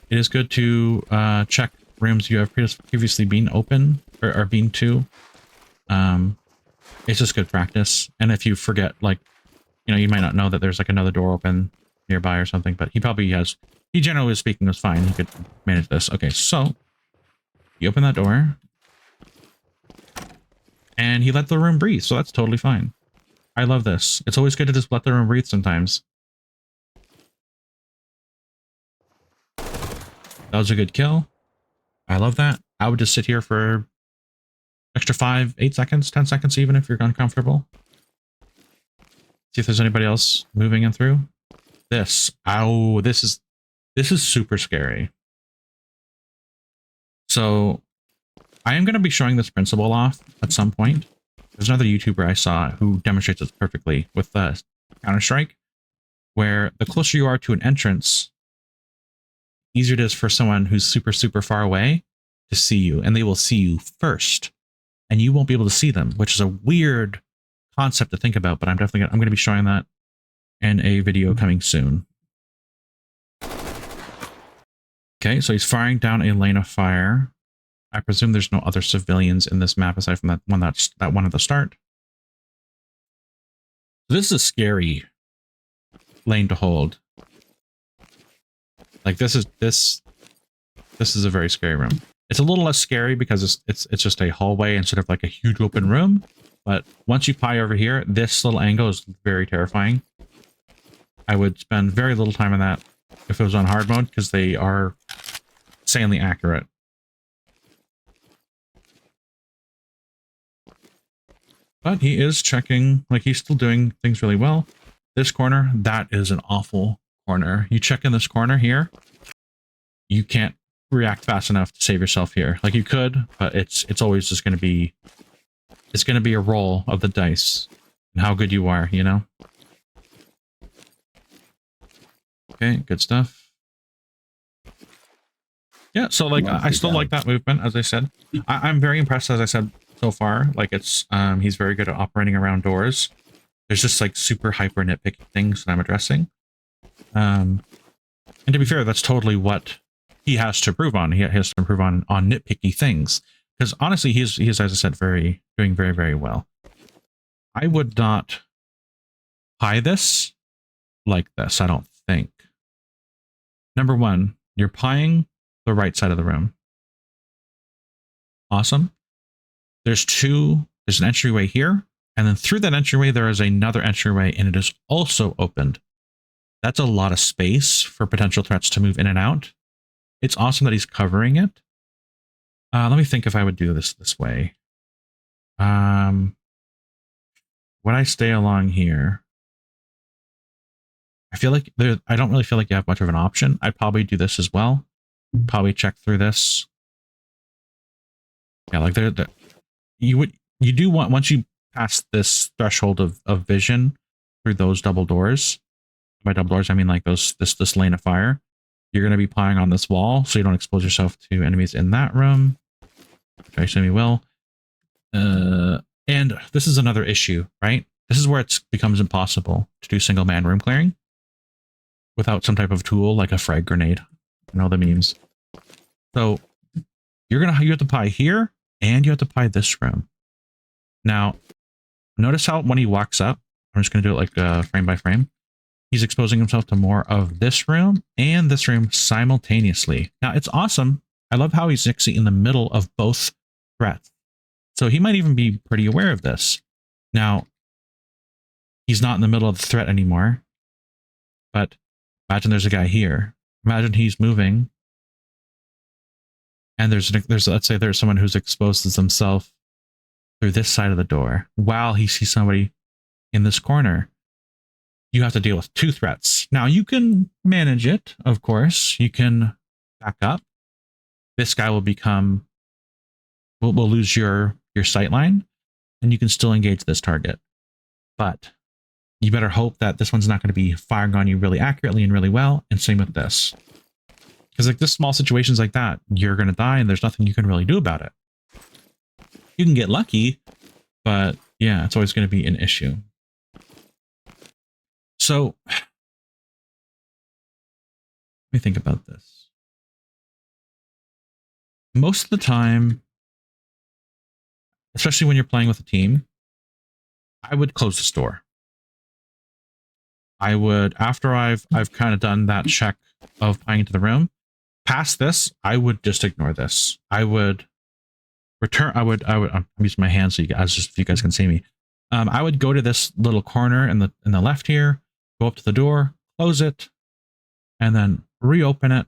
It is good to check rooms you have previously been open or been to. It's just good practice. And if you forget, like, you know, you might not know that there's like another door open nearby or something, but he probably has. He generally speaking was fine. He could manage this. Okay, so he opened that door and he let the room breathe. So that's totally fine. I love this. It's always good to just let the room breathe sometimes. That was a good kill. I love that. I would just sit here for extra 5, 8 seconds, 10 seconds, even if you're uncomfortable. See if there's anybody else moving in through. This. Ow, this is super scary. So I am going to be showing this principle off at some point. There's another YouTuber I saw who demonstrates this perfectly with Counter-Strike, where the closer you are to an entrance, easier it is for someone who's super, super far away to see you, and they will see you first, and you won't be able to see them, which is a weird concept to think about, but I'm going to be showing that in a video coming soon. Okay, so he's firing down a lane of fire. I presume there's no other civilians in this map aside from that one at the start. This is a scary lane to hold. Like this is a very scary room. It's a little less scary because it's just a hallway instead of like a huge open room. But once you pie over here, this little angle is very terrifying. I would spend very little time on that if it was on hard mode because they are insanely accurate. But he is checking, like he's still doing things really well. This corner, that is an awful corner. You check in this corner here, you can't react fast enough to save yourself here. Like you could, but it's always just going to be, it's going to be a roll of the dice and how good you are, you know? Okay, good stuff. Yeah, so like I still like that movement, as I said. I'm very impressed, as I said, so far. Like it's he's very good at operating around doors. There's just like super hyper nitpicky things that I'm addressing. And to be fair, that's totally what he has to improve on. He has to improve on nitpicky things. Because honestly, he's as I said, doing very, very well. I would not pie this like this, I don't think. Number one, you're pieing the right side of the room. Awesome. There's an entryway here, and then through that entryway, there is another entryway, and it is also opened. That's a lot of space for potential threats to move in and out. It's awesome that he's covering it. Let me think if I would do this way. Would I stay along here? I feel like I don't really feel like you have much of an option. I'd probably do this as well. Probably check through this. Yeah, like you do want, once you pass this threshold of vision through those double doors. By double doors, I mean like this lane of fire. You're going to be pieing on this wall, so you don't expose yourself to enemies in that room. Which I assume you will. And this is another issue, right? This is where it becomes impossible to do single man room clearing without some type of tool like a frag grenade. You know the memes. So you have to pie here, and you have to pie this room. Now, notice how when he walks up, I'm just going to do it like frame by frame. He's exposing himself to more of this room and this room simultaneously. Now, it's awesome. I love how he's actually in the middle of both threats. So he might even be pretty aware of this. Now, he's not in the middle of the threat anymore. But imagine there's a guy here. Imagine he's moving. And there's let's say there's someone who's exposed himself through this side of the door while he sees somebody in this corner. You have to deal with two threats. Now, you can manage it, of course. You can back up. This guy will lose your sight line, and you can still engage this target. But you better hope that this one's not going to be firing on you really accurately and really well, and same with this. Because like this small situations like that, you're going to die, and there's nothing you can really do about it. You can get lucky, but yeah, it's always going to be an issue. So, let me think about this. Most of the time, especially when you're playing with a team, I would close the door. I would, after I've kind of done that check of pieing into the room, past this, I would just ignore this. I would return. I'm using my hands so you guys can see me. I would go to this little corner in the left here. Go up to the door, close it, and then reopen it.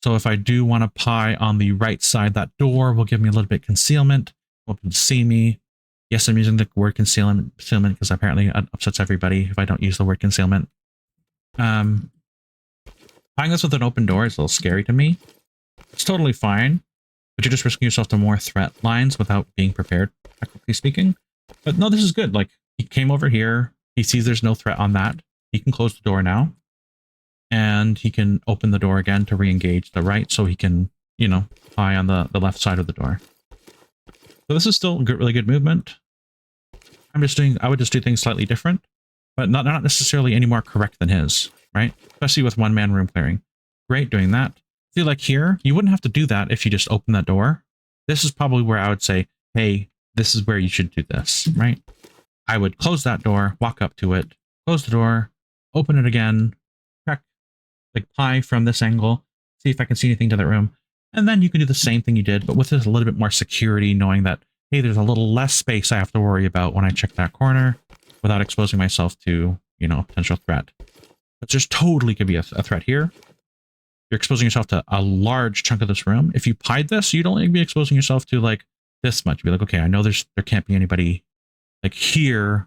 So if I do want to pie on the right side, that door will give me a little bit concealment. Won't be able to see me. Yes, I'm using the word concealment because apparently it upsets everybody if I don't use the word concealment. Pieing this with an open door is a little scary to me. It's totally fine, but you're just risking yourself to more threat lines without being prepared, technically speaking. But no, this is good. Like, he came over here. He sees there's no threat on that. He can close the door now. And he can open the door again to re-engage the right so he can, pie on the left side of the door. So this is still really good movement. I would just do things slightly different, but not necessarily any more correct than his, right? Especially with one-man room clearing. Great doing that. See, like here, you wouldn't have to do that if you just open that door. This is probably where I would say, hey, this is where you should do this, right? I would close that door, walk up to it, close the door, open it again, check, like pie from this angle, see if I can see anything to that room. And then you can do the same thing you did, but with a little bit more security, knowing that, hey, there's a little less space I have to worry about when I check that corner without exposing myself to, potential threat. But there's totally could be a threat here. You're exposing yourself to a large chunk of this room. If you pied this, you'd only be exposing yourself to like this much. You'd be like, okay, I know there can't be anybody like here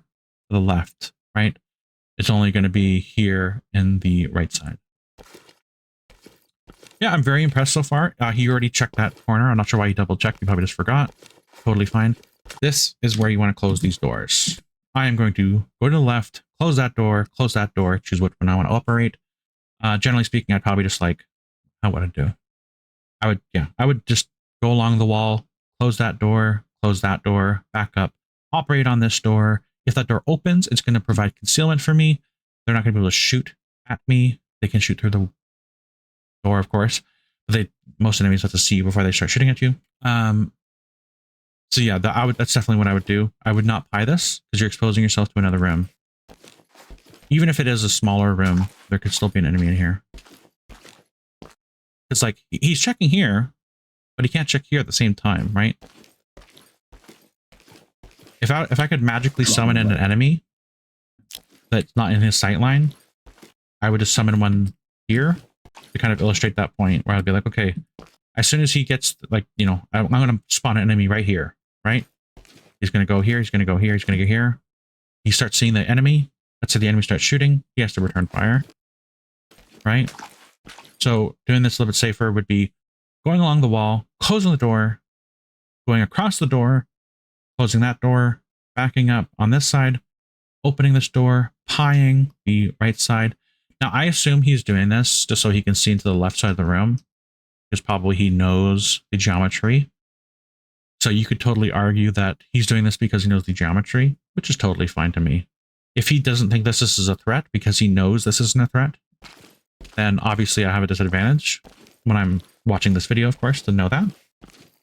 to the left, right? It's only going to be here in the right side. Yeah, I'm very impressed so far. He already checked that corner. I'm not sure why he double checked. He probably just forgot. Totally fine. This is where you want to close these doors. I am going to go to the left, close that door, choose which one I want to operate. Generally speaking, I'd probably just like, how would I do? I would just go along the wall, close that door, back up, operate on this door. If that door opens, it's going to provide concealment for me. They're not going to be able to shoot at me. They can shoot through the door, of course. But most enemies have to see you before they start shooting at you. So yeah, that's definitely what I would do. I would not pie this because you're exposing yourself to another room. Even if it is a smaller room, there could still be an enemy in here. It's like, he's checking here, but he can't check here at the same time, right? If I could magically summon in an enemy that's not in his sight line, I would just summon one here to kind of illustrate that point where I'd be like, okay, as soon as he gets, like, you know, I'm going to spawn an enemy right here, right? He's going to go here, he's going to go here, he's going to go here. He starts seeing the enemy. Let's say the enemy starts shooting. He has to return fire, right? So doing this a little bit safer would be going along the wall, closing the door, going across the door, closing that door, backing up on this side, opening this door, pieing the right side. Now, I assume he's doing this just so he can see into the left side of the room, because probably he knows the geometry. So you could totally argue that he's doing this because he knows the geometry, which is totally fine to me. If he doesn't think this is a threat because he knows this isn't a threat, then obviously I have a disadvantage when I'm watching this video, of course, to know that.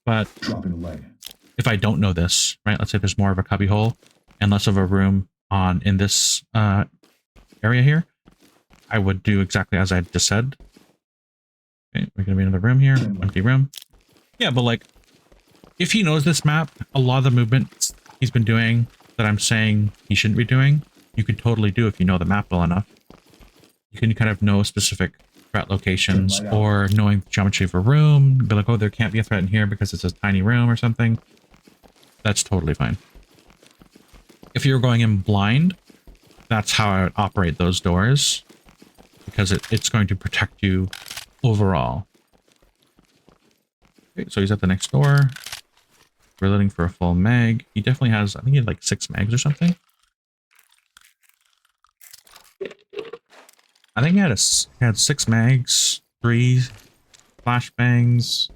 But if I don't know this, right, let's say there's more of a cubby hole and less of a room in this area here, I would do exactly as I just said. Okay, we're going to be in another room here, empty room. Yeah, but like, if he knows this map, a lot of the movements he's been doing that I'm saying he shouldn't be doing, you could totally do if you know the map well enough. You can kind of know specific threat locations or knowing the geometry of a room, be like, oh, there can't be a threat in here because it's a tiny room or something. That's totally fine. If you're going in blind, that's how I would operate those doors, because it's going to protect you overall. Okay, so he's at the next door. We're looking for a full mag. He definitely has, I think he had like 6 mags or something. I think he had 6 mags, 3 flashbangs,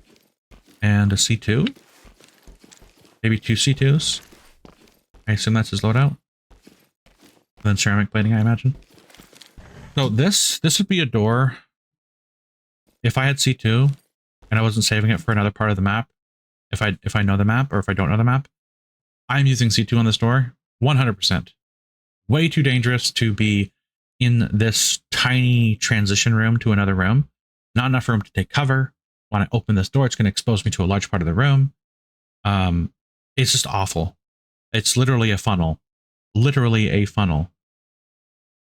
and a C2. Maybe 2 C2s. I assume that's his loadout. And then ceramic plating, I imagine. So this would be a door. If I had C2 and I wasn't saving it for another part of the map, if I know the map or if I don't know the map, I'm using C2 on this door 100%. Way too dangerous to be in this tiny transition room to another room. Not enough room to take cover. When I open this door, it's going to expose me to a large part of the room. It's just awful. It's literally a funnel. Literally a funnel.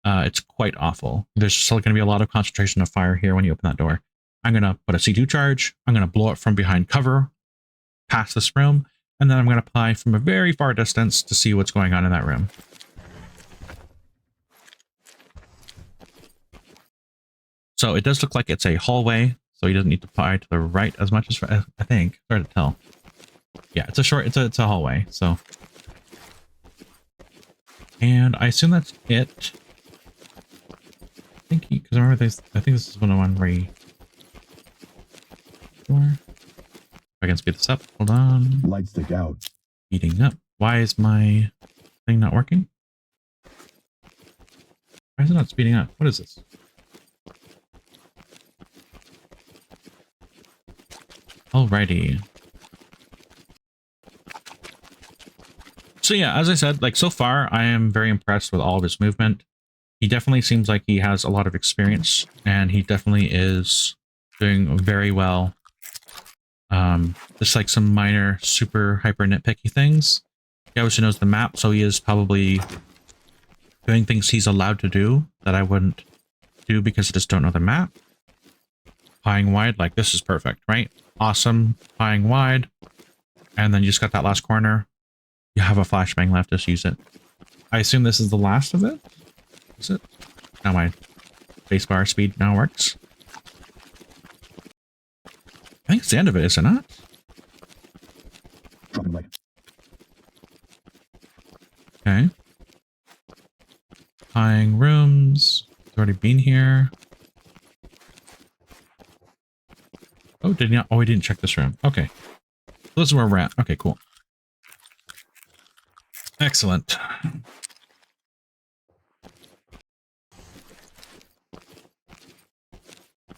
It's quite awful. There's still going to be a lot of concentration of fire here when you open that door. I'm going to put a C2 charge. I'm going to blow it from behind cover, past this room, and then I'm going to apply from a very far distance to see what's going on in that room. So it does look like it's a hallway, so he doesn't need to apply to the right as much as I think. Hard to tell. Yeah, it's a hallway, so. And I assume that's it. I think because I remember this, I think this is one where he. If I can speed this up, hold on. Light stick out. Speeding up. Why is my thing not working? Why is it not speeding up? What is this? Alrighty. So yeah, as I said, like so far, I am very impressed with all of his movement. He definitely seems like he has a lot of experience, and he definitely is doing very well. Just like some minor, super hyper nitpicky things. He obviously knows the map, so he is probably doing things he's allowed to do that I wouldn't do because I just don't know the map. Pieing wide, like this is perfect, right? Awesome. Pieing wide. And then you just got that last corner. You have a flashbang left, just use it. I assume this is the last of it? Is it? Now my spacebar speed now works. I think it's the end of it, is it not? Okay. Pieing rooms. It's already been here. Oh, did not? Oh, we didn't check this room. Okay. So this is where we're at. Okay, cool. Excellent.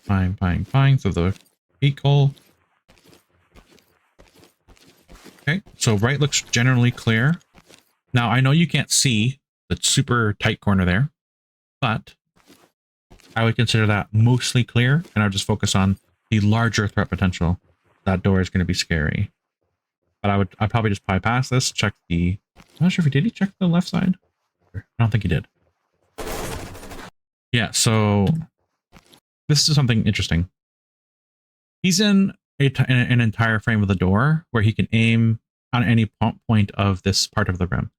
Pieing through the peak hole. Okay, so right looks generally clear. Now, I know you can't see the super tight corner there, but I would consider that mostly clear, and I'll just focus on the larger threat potential. That door is going to be scary. But I'd probably just bypass this, check the... I'm not sure if did he check the left side? I don't think he did. Yeah, so this is something interesting. He's in an entire frame of the door where he can aim on any point of this part of the room.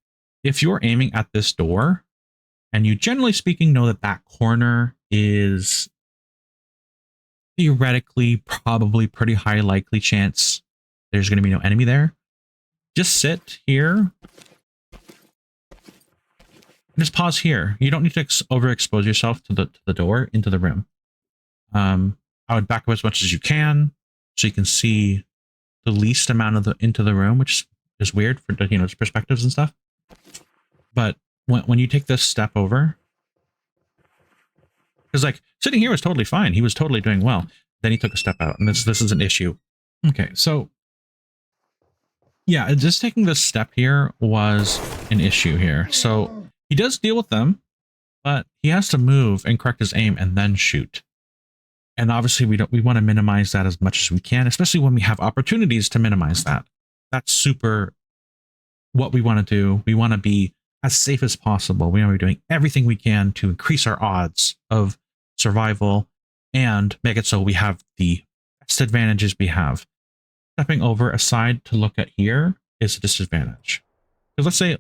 If you're aiming at this door, and you generally speaking know that that corner is theoretically probably pretty high likely chance there's going to be no enemy there, just sit here. Just pause here. You don't need to overexpose yourself to the door into the room. I would back up as much as you can so you can see the least amount of into the room, which is weird for perspectives and stuff. But when you take this step over, because like sitting here was totally fine. He was totally doing well. Then he took a step out, and this is an issue. Okay, so yeah, just taking this step here was an issue here. So he does deal with them, but he has to move and correct his aim and then shoot. And obviously we want to minimize that as much as we can, especially when we have opportunities to minimize that. That's super what we want to do. We want to be as safe as possible. We want to be doing everything we can to increase our odds of survival and make it so we have the best advantages we have. Stepping over a side to look at here is a disadvantage. Because let's say,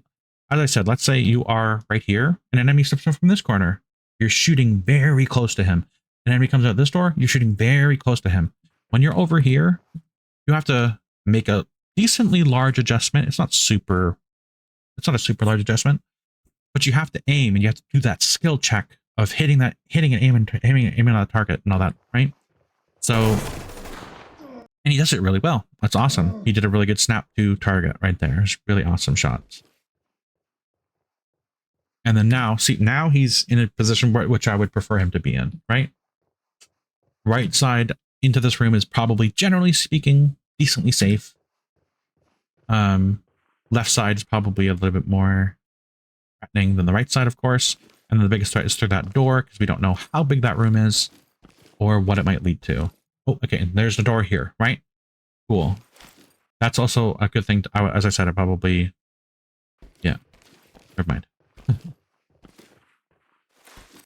as I said, let's say you are right here, and an enemy steps up from this corner. You're shooting very close to him. An enemy comes out this door, you're shooting very close to him. When you're over here, you have to make a decently large adjustment. It's not a super large adjustment, but you have to aim, and you have to do that skill check of hitting and aiming on the target and all that, right? So, and he does it really well. That's awesome. He did a really good snap to target right there. It's really awesome shots. And then now he's in a position which I would prefer him to be in, right? Right side into this room is probably, generally speaking, decently safe. Left side is probably a little bit more threatening than the right side, of course. And then the biggest threat is through that door, because we don't know how big that room is or what it might lead to. Oh, okay, there's the door here, right? Cool. That's also a good thing. As I said, I probably... Yeah, never mind.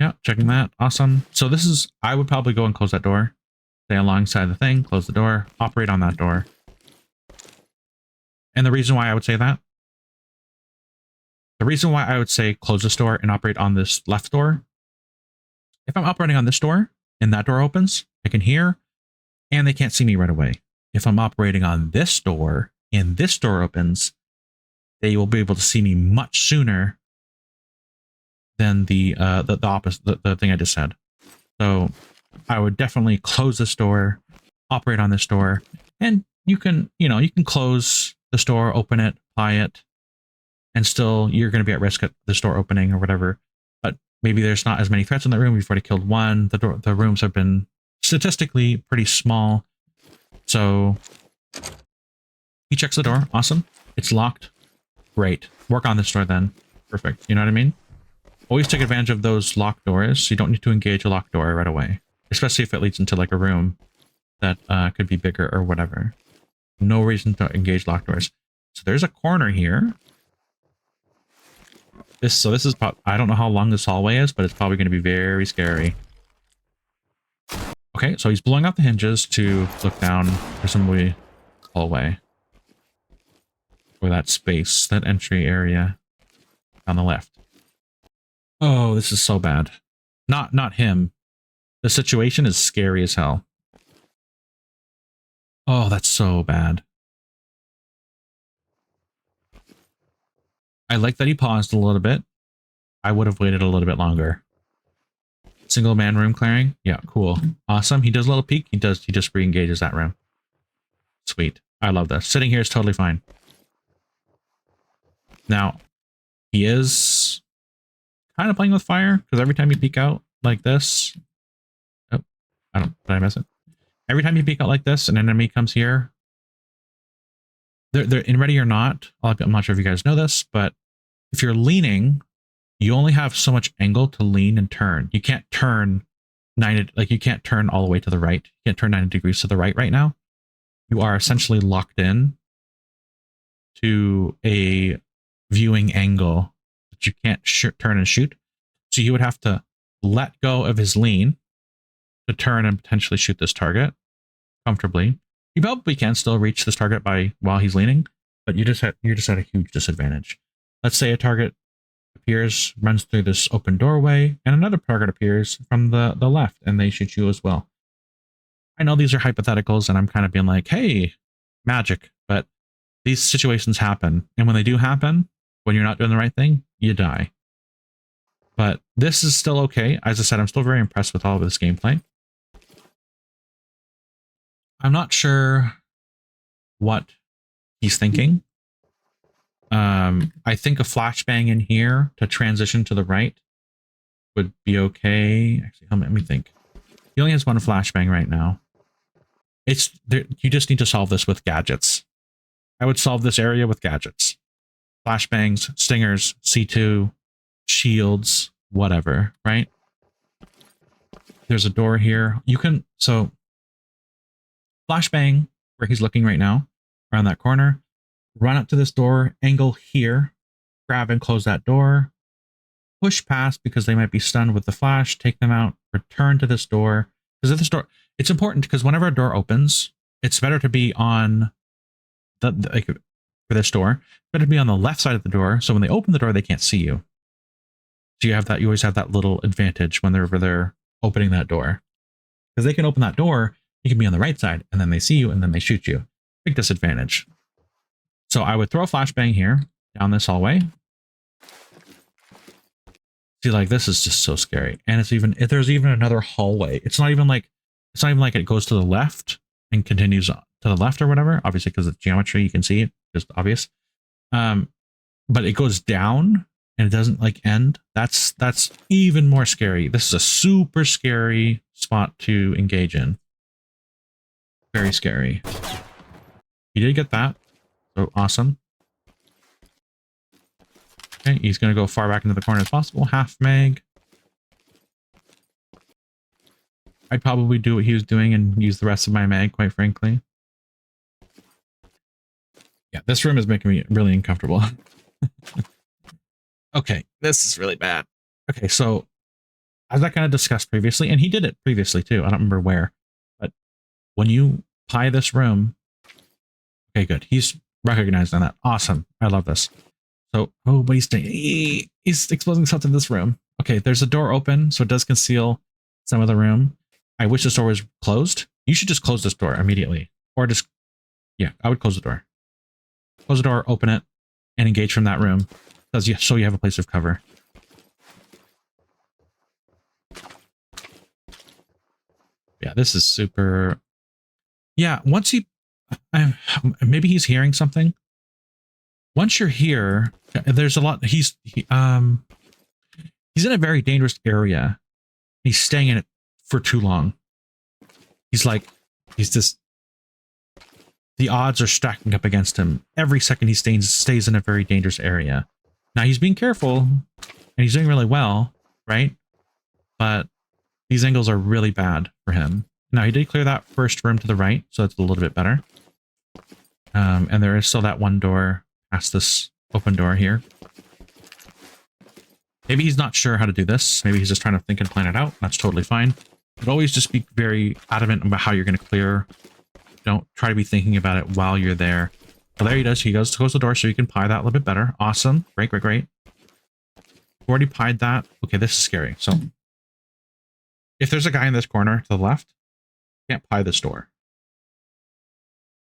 Yeah, checking that. Awesome. So this is... I would probably go and close that door. Stay alongside the thing, close the door, operate on that door. And the reason why I would say that... The reason why I would say close this door and operate on this left door... If I'm operating on this door, and that door opens, I can hear, and they can't see me right away. If I'm operating on this door, and this door opens, they will be able to see me much sooner than the opposite, the thing I just said. So I would definitely close this door, operate on this door, and you can close this door, open it, apply it, and still you're going to be at risk at this door opening or whatever. But maybe there's not as many threats in that room. We've already killed one. The rooms have been statistically pretty small. So he checks the door. Awesome. It's locked. Great. Work on this door then. Perfect. You know what I mean? Always take advantage of those locked doors. You don't need to engage a locked door right away, especially if it leads into like a room that could be bigger or whatever. No reason to engage locked doors. So there's a corner here. This is, I don't know how long this hallway is, but it's probably going to be very scary. Okay, so he's blowing out the hinges to look down, presumably hallway. Or that space, that entry area on the left. Oh, this is so bad. Not him. The situation is scary as hell. Oh, that's so bad. I like that he paused a little bit. I would have waited a little bit longer. Single man room clearing. Yeah, cool. Awesome. He does a little peek. He just re-engages that room. Sweet. I love this. Sitting here is totally fine. Now, he is kind of playing with fire, because every time you peek out like this... Oh, did I miss it? Every time you peek out like this, an enemy comes here. They're in ready or not. I'm not sure if you guys know this, but if you're leaning you only have so much angle to lean and turn. You can't turn 90, like you can't turn all the way to the right. You can't turn 90 degrees to the right now. You are essentially locked in to a viewing angle that you can't turn and shoot. So you would have to let go of his lean to turn and potentially shoot this target comfortably. You probably can still reach this target while he's leaning, but you're just at a huge disadvantage. Let's say a target appears, runs through this open doorway, and another target appears from the left, and they shoot you as well. I know these are hypotheticals, and I'm kind of being like, hey, magic, but these situations happen, and when they do happen, when you're not doing the right thing, you die. But this is still okay. As I said, I'm still very impressed with all of this gameplay. I'm not sure what he's thinking. I think a flashbang in here to transition to the right would be okay. Actually, let me think. He only has one flashbang right now. You just need to solve this with gadgets. I would solve this area with gadgets. Flashbangs, stingers, C2, shields, whatever, right? There's a door here. So flashbang where he's looking right now, around that corner, run up to this door, angle here, grab and close that door, push past because they might be stunned with the flash, take them out, return to this door. Because of this door, it's important because whenever a door opens, it's better to be on like for this door, it's better to be on the left side of the door. So when they open the door, they can't see you. So you always have that little advantage whenever they're opening that door. Because they can open that door, you can be on the right side, and then they see you, and then they shoot you. Big disadvantage. So I would throw a flashbang here, down this hallway. See, like, this is just so scary. And there's even another hallway. It's not even like it goes to the left and continues to the left or whatever. Obviously, because of geometry, you can see it, just obvious. But it goes down and it doesn't like end. That's even more scary. This is a super scary spot to engage in. Very scary. He did get that. So awesome. Okay, he's going to go far back into the corner as possible. Half mag. I'd probably do what he was doing and use the rest of my mag, quite frankly. Yeah, this room is making me really uncomfortable. Okay, this is really bad. Okay, so as I kind of discussed previously, and he did it previously too, I don't remember where, but when you pie this room, okay, good. He's recognized on that. Awesome. I love this. So, oh, but he's exposing stuff in this room. Okay, there's a door open, so it does conceal some of the room. I wish this door was closed. You should just close this door immediately. Or just, yeah, I would close the door. Close the door, open it, and engage from that room. So you have a place of cover. Yeah, this is super... Yeah, once maybe he's hearing something. Once you're here, there's a lot... He's in a very dangerous area. He's staying in it for too long. He's just... The odds are stacking up against him. Every second he stays in a very dangerous area. Now, he's being careful, and he's doing really well, right? But these angles are really bad for him. Now, he did clear that first room to the right, so that's a little bit better. And there is still that one door past this open door here. Maybe he's not sure how to do this. Maybe he's just trying to think and plan it out. That's totally fine. But always just be very adamant about how you're going to clear. Don't try to be thinking about it while you're there. Well, there he does. He goes to close the door so you can pie that a little bit better. Awesome. Great, great, great. Already pied that. Okay, this is scary. So if there's a guy in this corner to the left, you can't pie this door.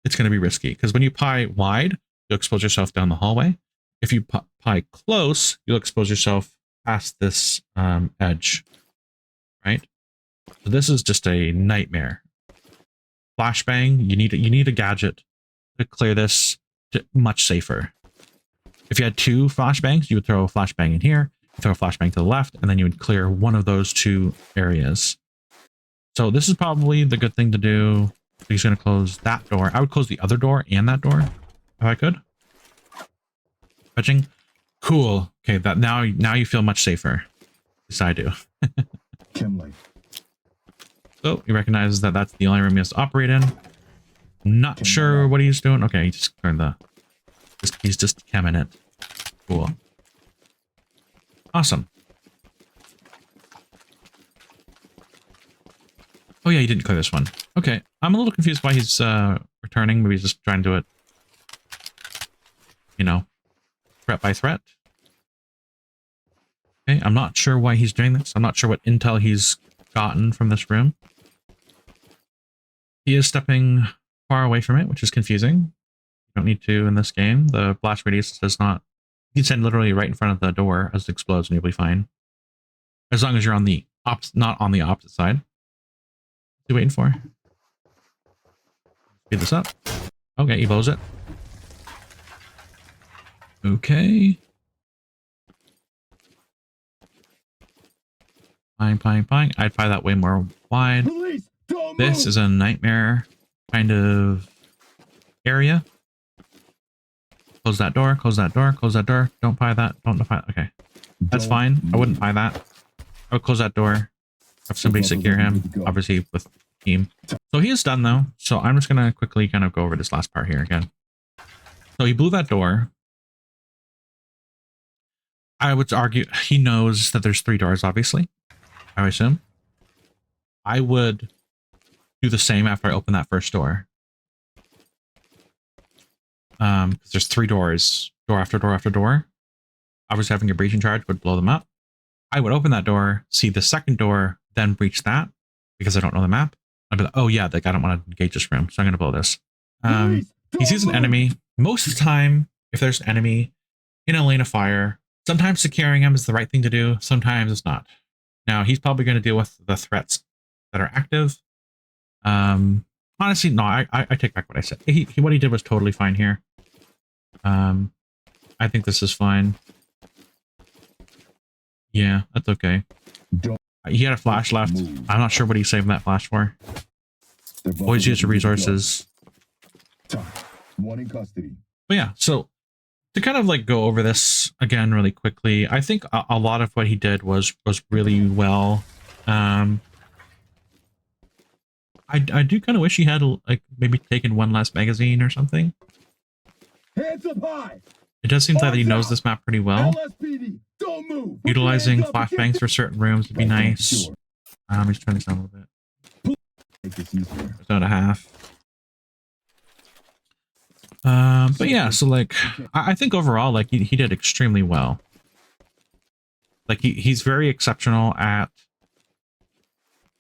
It's going to be risky because when you pie wide, you'll expose yourself down the hallway. If you pie close, you'll expose yourself past this edge, right? So this is just a nightmare. Flashbang, you need a gadget to clear this much safer. If you had two flashbangs, you would throw a flashbang in here, throw a flashbang to the left, and then you would clear one of those two areas. So this is probably the good thing to do. He's going to close that door. I would close the other door and that door if I could. Fetching. Cool. Okay, that now you feel much safer. Yes, I do. Chem light. So he recognizes that that's the only room he has to operate in. Not sure what he's doing. Okay, he just turned the. He's just chemming it. Cool. Awesome. Oh yeah, you didn't clear this one. Okay, I'm a little confused why he's returning. Maybe he's just trying to do it, you know, threat by threat. Okay, I'm not sure why he's doing this. I'm not sure what intel he's gotten from this room. He is stepping far away from it, which is confusing. You don't need to in this game. The blast radius does not. You can stand literally right in front of the door as it explodes and you'll be fine. As long as you're on the not on the opposite side. What are you waiting for? Speed this up. Okay, he blows it. Okay. Fine. I'd buy that way more wide. Police, don't This move. is a nightmare kind of area. Close that door, close that door, close that door. Don't buy that. Don't buy that. Okay. That's Don't fine. I wouldn't move. buy that. I would close that door. Have somebody secure him, obviously with team. So he is done though. So I'm just gonna quickly kind of go over this last part here again. So he blew that door. I would argue he knows that there's 3 doors, obviously. I would assume. I would do the same after I open that first door. Because there's 3 doors, door after door after door. Obviously having a breaching charge would blow them up. I would open that door, see the second door, then breach that because I don't know the map. I'd be like, oh yeah, like I don't want to engage this room, so I'm going to blow this. Police, He don't sees an move. enemy. Most of the time, if there's an enemy in a lane of fire, sometimes securing him is the right thing to do. Sometimes it's not. Now, he's probably going to deal with the threats that are active. Honestly, no, I take back what I said. What he did was totally fine here. I think this is fine. Yeah, that's okay. Don't He had a flash left. move. I'm not sure what he's saving that flash for. They're Always use your vulnerable to the resources. gun. One in custody. But yeah, so to kind of like go over this again really quickly, I think a lot of what he did was really well. I do kind of wish he had like maybe taken one less magazine or something. Hands up high. It does seem that he Arms knows out. this map pretty well. LSPD, don't move. Put your Utilizing hands up and flashbangs keep for certain rooms would be Right, nice. sure. He's turning this down a little bit. Make this easier. It's down to half. But yeah, so like I think overall, like he did extremely well. Like he's very exceptional at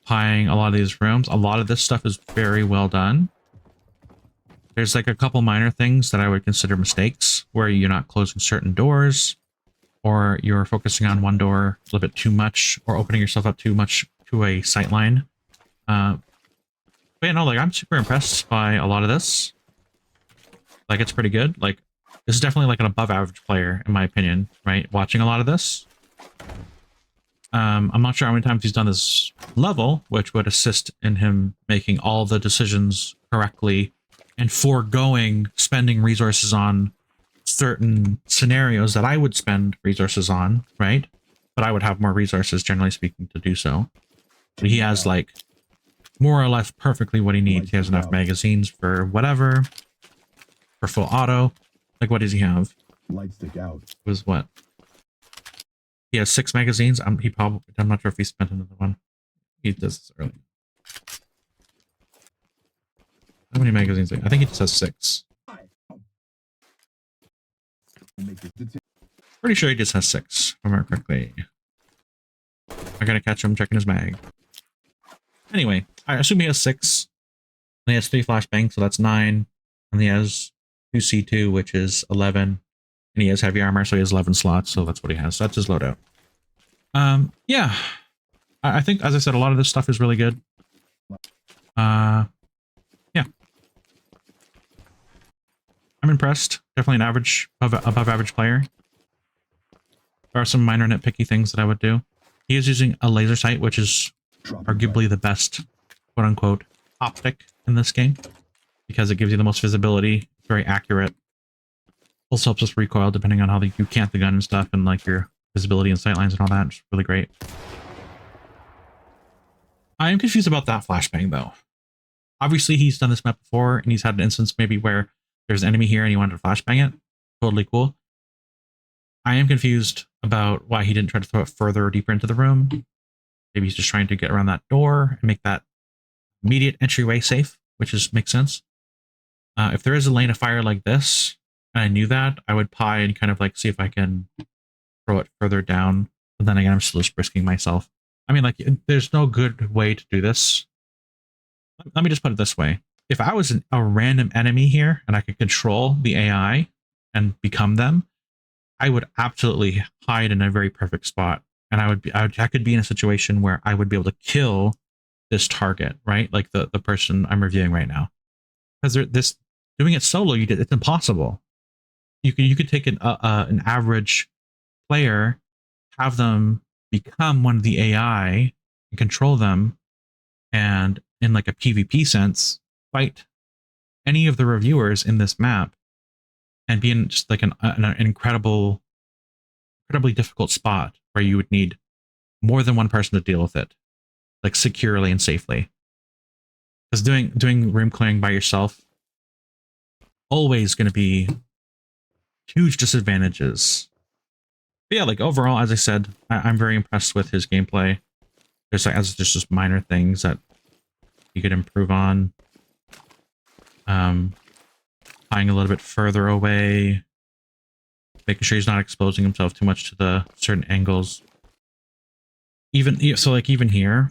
pieing a lot of these rooms. A lot of this stuff is very well done. There's like a couple minor things that I would consider mistakes where you're not closing certain doors or you're focusing on one door a little bit too much or opening yourself up too much to a sight line. But you know, like I'm super impressed by a lot of this. Like it's pretty good. Like this is definitely like an above average player in my opinion, right? Watching a lot of this. I'm not sure how many times he's done this level, which would assist in him making all the decisions correctly and foregoing spending resources on certain scenarios that I would spend resources on, right? But I would have more resources, generally speaking, to do so. But he has like more or less perfectly what he needs. He has enough magazines for whatever, for full auto. Like, what does he have? Lights stick out. It was what? He has 6 magazines. I'm not sure if he spent another one. He does this early. How many magazines? I think he just has 6. Make this detail. Pretty sure he just has 6, if I remember correctly. I gotta catch him checking his mag. Anyway, I assume he has 6. And he has 3 flashbangs, so that's 9. And he has 2 C2, which is 11. And he has heavy armor, so he has 11 slots, so that's what he has. So that's his loadout. Yeah. I think, as I said, a lot of this stuff is really good. Yeah. I'm impressed. Definitely an average, above average player. There are some minor nitpicky things that I would do. He is using a laser sight, which is arguably the best, quote unquote, optic in this game because it gives you the most visibility. It's very accurate. Also helps with recoil depending on how you cant the gun and stuff, and like your visibility and sightlines and all that. It's really great. I am confused about that flashbang though. Obviously, he's done this map before, and he's had an instance maybe where there's an enemy here and he wanted to flashbang it. Totally cool. I am confused about why he didn't try to throw it further or deeper into the room. Maybe he's just trying to get around that door and make that immediate entryway safe, which makes sense. If there is a lane of fire like this, and I knew that, I would pie and kind of like see if I can throw it further down. But then again, I'm still just risking myself. I mean, like, there's no good way to do this. Let me just put it this way. If I was a random enemy here and I could control the AI and become them, I would absolutely hide in a very perfect spot. And I could be in a situation where I would be able to kill this target, right? Like the person I'm reviewing right now. Because doing it solo, it's impossible. You could take an average player, have them become one of the AI and control them, and in like a PvP sense, fight any of the reviewers in this map and be in just like an incredibly difficult spot where you would need more than one person to deal with it, like securely and safely. Because doing room clearing by yourself, always going to be huge disadvantages. But yeah, like overall, as I said, I'm very impressed with his gameplay. There's just minor things that you could improve on. Flying a little bit further away, making sure he's not exposing himself too much to the certain angles. Even here,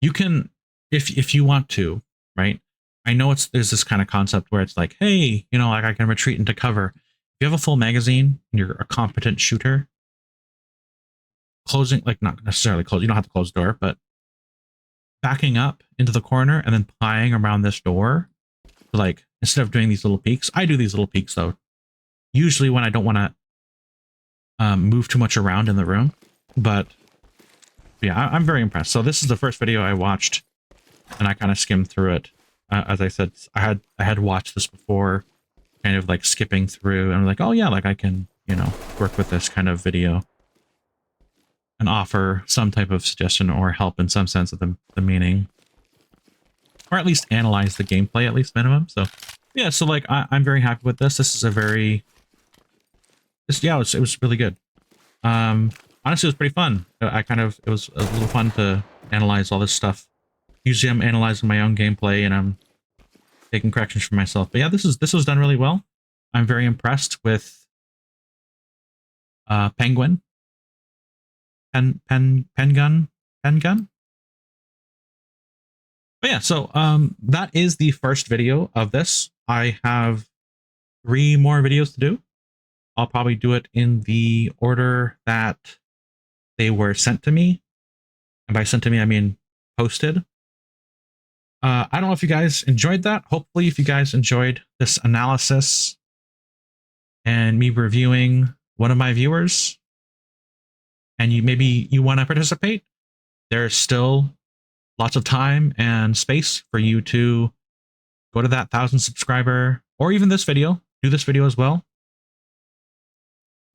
you can, if you want to, right? I know there's this kind of concept where it's like, hey, like I can retreat into cover. If you have a full magazine and you're a competent shooter, closing, like not necessarily close, you don't have to close the door, but backing up into the corner and then plying around this door, like instead of doing these little peeks. I do these little peeks though, usually when I don't want to move too much around in the room. But yeah, I'm very impressed. So this is the first video I watched, and I kind of skimmed through it. As I said, I had watched this before, kind of like skipping through, and I'm like, oh yeah, like I can work with this kind of video and offer some type of suggestion or help in some sense of the meaning, or at least analyze the gameplay at least minimum. So yeah, so like I'm very happy with this. This is a very, it was really good. Honestly, it was pretty fun. It was a little fun to analyze all this stuff. Usually I'm analyzing my own gameplay and I'm taking corrections for myself. But yeah, this was done really well. I'm very impressed with Penguin. Pengun. But yeah, so that is the first video of this. I have 3 more videos to do. I'll probably do it in the order that they were sent to me. And by sent to me, I mean posted. I don't know if you guys enjoyed that. Hopefully, if you guys enjoyed this analysis and me reviewing one of my viewers, and maybe you want to participate, there's still lots of time and space for you to go to that 1,000 subscriber, or even this video, do this video as well.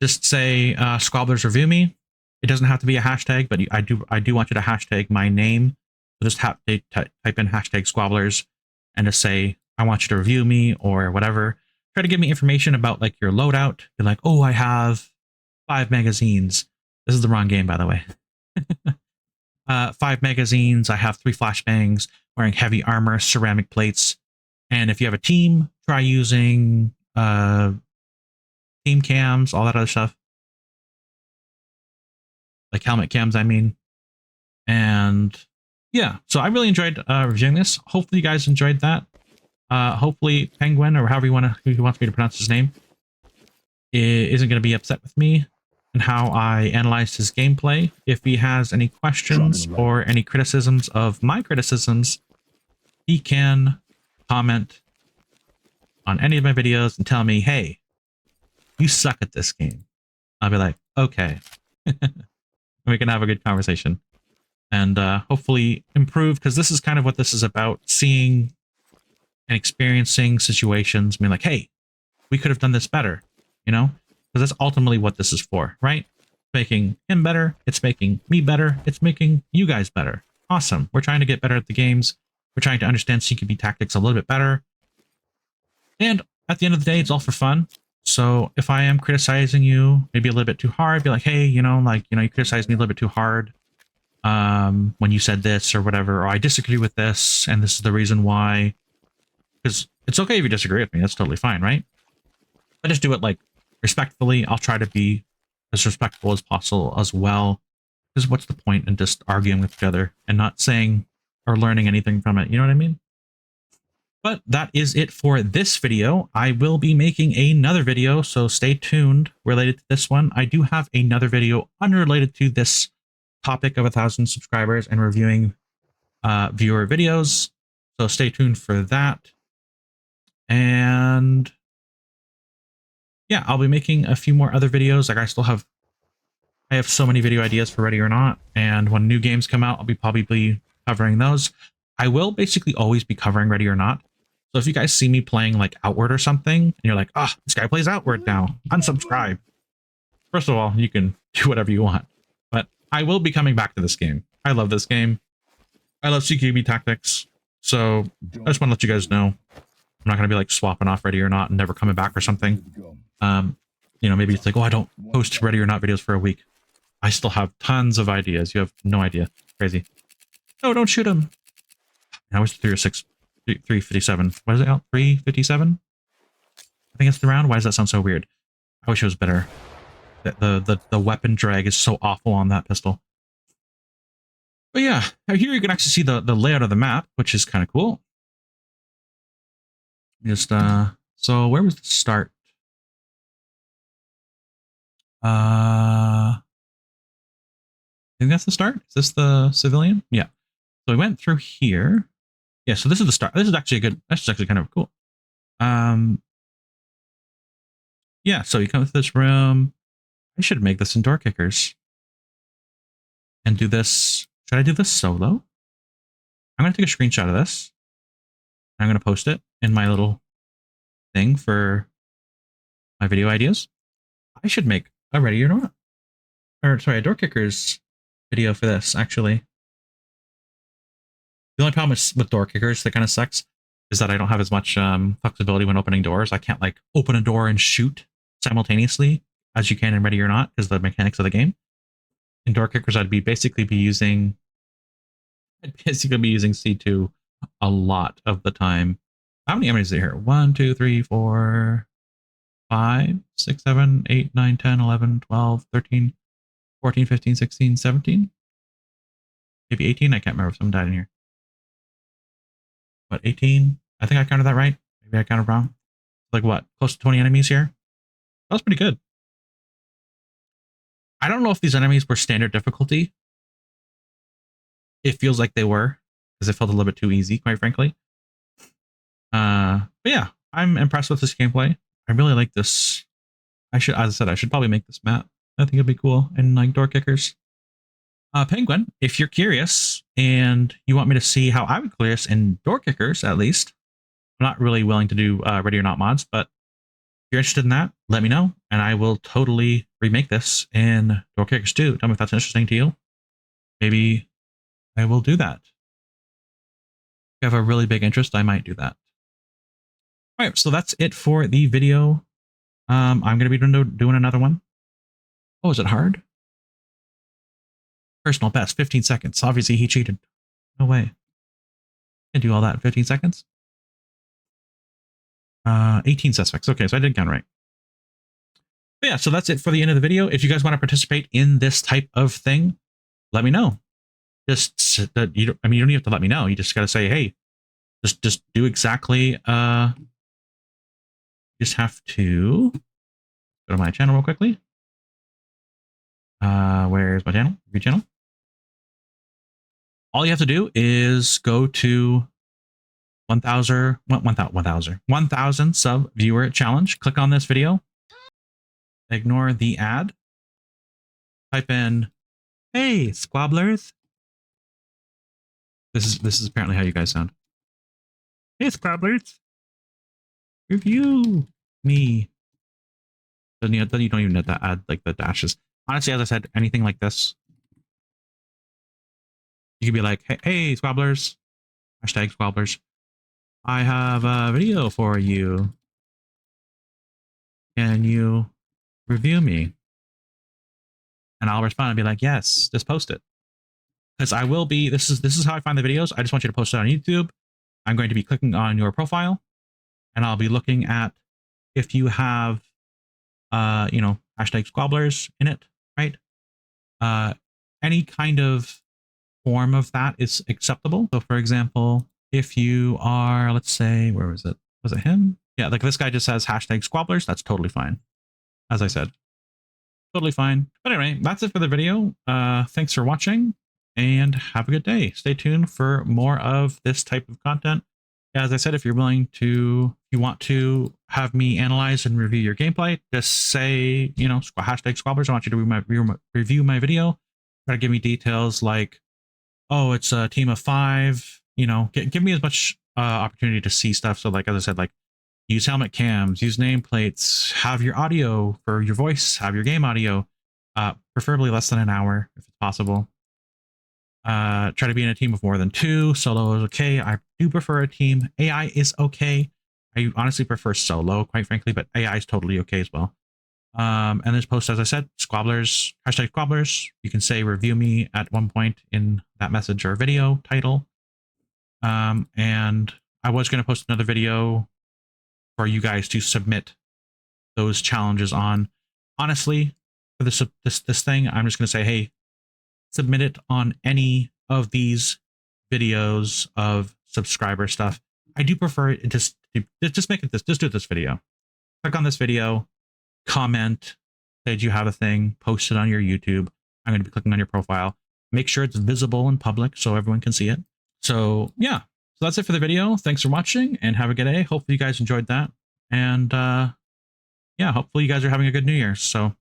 Just say squabblers-review-me. It doesn't have to be a hashtag, but I do want you to hashtag my name. So just type in hashtag squabblers and just say, I want you to review me or whatever. Try to give me information about like your loadout. You're like, oh, I have 5 magazines. This is the wrong game, by the way. 5 magazines. I have 3 flashbangs, wearing heavy armor, ceramic plates. And if you have a team, try using team cams, all that other stuff. Like helmet cams, I mean. And yeah, so I really enjoyed reviewing this. Hopefully you guys enjoyed that. Hopefully Penguin, or however who wants me to pronounce his name, isn't going to be upset with me and how I analyzed his gameplay. If he has any questions or any criticisms of my criticisms, he can comment on any of my videos and tell me, hey, you suck at this game. I'll be like, okay. We can have a good conversation and hopefully improve, because this is kind of what this is about, seeing and experiencing situations. I mean, like, hey, we could have done this better, you know? Because that's ultimately what this is for, right? It's making him better. It's making me better. It's making you guys better. Awesome. We're trying to get better at the games. We're trying to understand CQB tactics a little bit better. And at the end of the day, it's all for fun. So if I am criticizing you maybe a little bit too hard, be like, hey, you criticized me a little bit too hard when you said this or whatever, or I disagree with this, and this is the reason why. Because it's okay if you disagree with me. That's totally fine, right? I just do it like respectfully. I'll try to be as respectful as possible as well. Because what's the point in just arguing with each other and not saying or learning anything from it? You know what I mean? But that is it for this video. I will be making another video, so stay tuned related to this one. I do have another video unrelated to this topic of 1,000 subscribers and reviewing viewer videos. So stay tuned for that. And yeah, I'll be making a few more other videos. Like I have so many video ideas for Ready or Not. And when new games come out, I'll be probably covering those. I will basically always be covering Ready or Not. So if you guys see me playing like Outward or something, and you're like, ah, this guy plays Outward now, unsubscribe. First of all, you can do whatever you want. But I will be coming back to this game. I love this game. I love CQB tactics. So I just want to let you guys know. I'm not going to be like swapping off Ready or Not and never coming back or something. Maybe it's like, oh, I don't post Ready or Not videos for a week. I still have tons of ideas. You have no idea. Crazy. No, don't shoot him. I wish 357. What is it out? 357? I think it's the round. Why does that sound so weird? I wish it was better. The weapon drag is so awful on that pistol. But yeah, here you can actually see the layout of the map, which is kind of cool. Just so where was the start? I think that's the start. Is this the civilian? Yeah. So we went through here. Yeah, so this is the start. This is actually that's actually kind of cool. Yeah, so you come to this room. I should make this in door kickers. And do this. Should I do this solo? I'm going to take a screenshot of this. I'm going to post it in my little thing for my video ideas. I should make a Ready or Not. Or, sorry, a door kickers video for this, actually. The only problem with door kickers that kind of sucks is that I don't have as much flexibility when opening doors. I can't like open a door and shoot simultaneously as you can in Ready or Not because the mechanics of the game. In door kickers, I'd basically be using C2 a lot of the time. How many enemies are here? 1, 2, 3, 4, 5, 6, 7, 8, 9, 10, 11, 12, 13, 14, 15, 16, 17. Maybe 18. I can't remember if someone died in here. What, 18? I think I counted that right. Maybe I counted wrong. Like what? Close to 20 enemies here? That was pretty good. I don't know if these enemies were standard difficulty. It feels like they were, because it felt a little bit too easy, quite frankly. But yeah, I'm impressed with this gameplay. I really like this. As I said, I should probably make this map. I think it'd be cool in like door kickers. Penguin, if you're curious and you want me to see how I would clear this in door kickers, at least, I'm not really willing to do Ready or Not mods, but if you're interested in that, let me know, and I will totally remake this in door kickers too. Tell me if that's interesting to you. Maybe I will do that. If you have a really big interest, I might do that. All right, so that's it for the video. I'm going to be doing another one. Oh, is it hard? Personal best, 15 seconds. Obviously, he cheated. No way. Can't do all that in 15 seconds. 18 suspects. Okay, so I did count right. But yeah, so that's it for the end of the video. If you guys want to participate in this type of thing, let me know. You don't even have to let me know. You just got to say, hey, just do exactly. Just have to go to my channel real quickly. Where's my channel? Review channel. All you have to do is go to 1,000 sub viewer challenge. Click on this video. Ignore the ad. Type in, hey, squabblers. This is apparently how you guys sound. Hey, squabblers. Review. me. Then you don't even need to add like the dashes. Honestly, as I said, anything like this, you could be like, hey, squabblers, hashtag squabblers, I have a video for you. Can you review me? And I'll respond and be like, yes, just post it. Because I will be, this is how I find the videos. I just want you to post it on YouTube. I'm going to be clicking on your profile and I'll be looking at if you have, hashtag squabblers in it, right? Any kind of form of that is acceptable. So for example, if you are, let's say, where was it? Was it him? Yeah, like this guy just says hashtag squabblers. That's totally fine. As I said, totally fine. But anyway, that's it for the video. Thanks for watching and have a good day. Stay tuned for more of this type of content. As I said, if you're willing to, if you want to have me analyze and review your gameplay, just say, hashtag squabblers. I want you to review my video. Try to give me details like, oh, it's a team of 5, give me as much opportunity to see stuff. So like, as I said, like use helmet cams, use nameplates, have your audio for your voice, have your game audio, preferably less than an hour if it's possible. Try to be in a team of more than 2. Solo is okay. I do prefer a team. AI is okay. I honestly prefer solo, quite frankly, but AI is totally okay as well. And this post, as I said, squabblers, hashtag squabblers. You can say review me at one point in that message or video title. And I was going to post another video for you guys to submit those challenges on. Honestly, for this thing, I'm just going to say, hey, submit it on any of these videos of subscriber stuff. I do prefer it just make it this, just do this video. Click on this video, comment, say you have a thing, post it on your YouTube. I'm going to be clicking on your profile. Make sure it's visible in public so everyone can see it. So yeah, so that's it for the video. Thanks for watching and have a good day. Hopefully you guys enjoyed that. And yeah, hopefully you guys are having a good New Year. So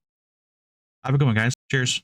have a good one, guys. Cheers.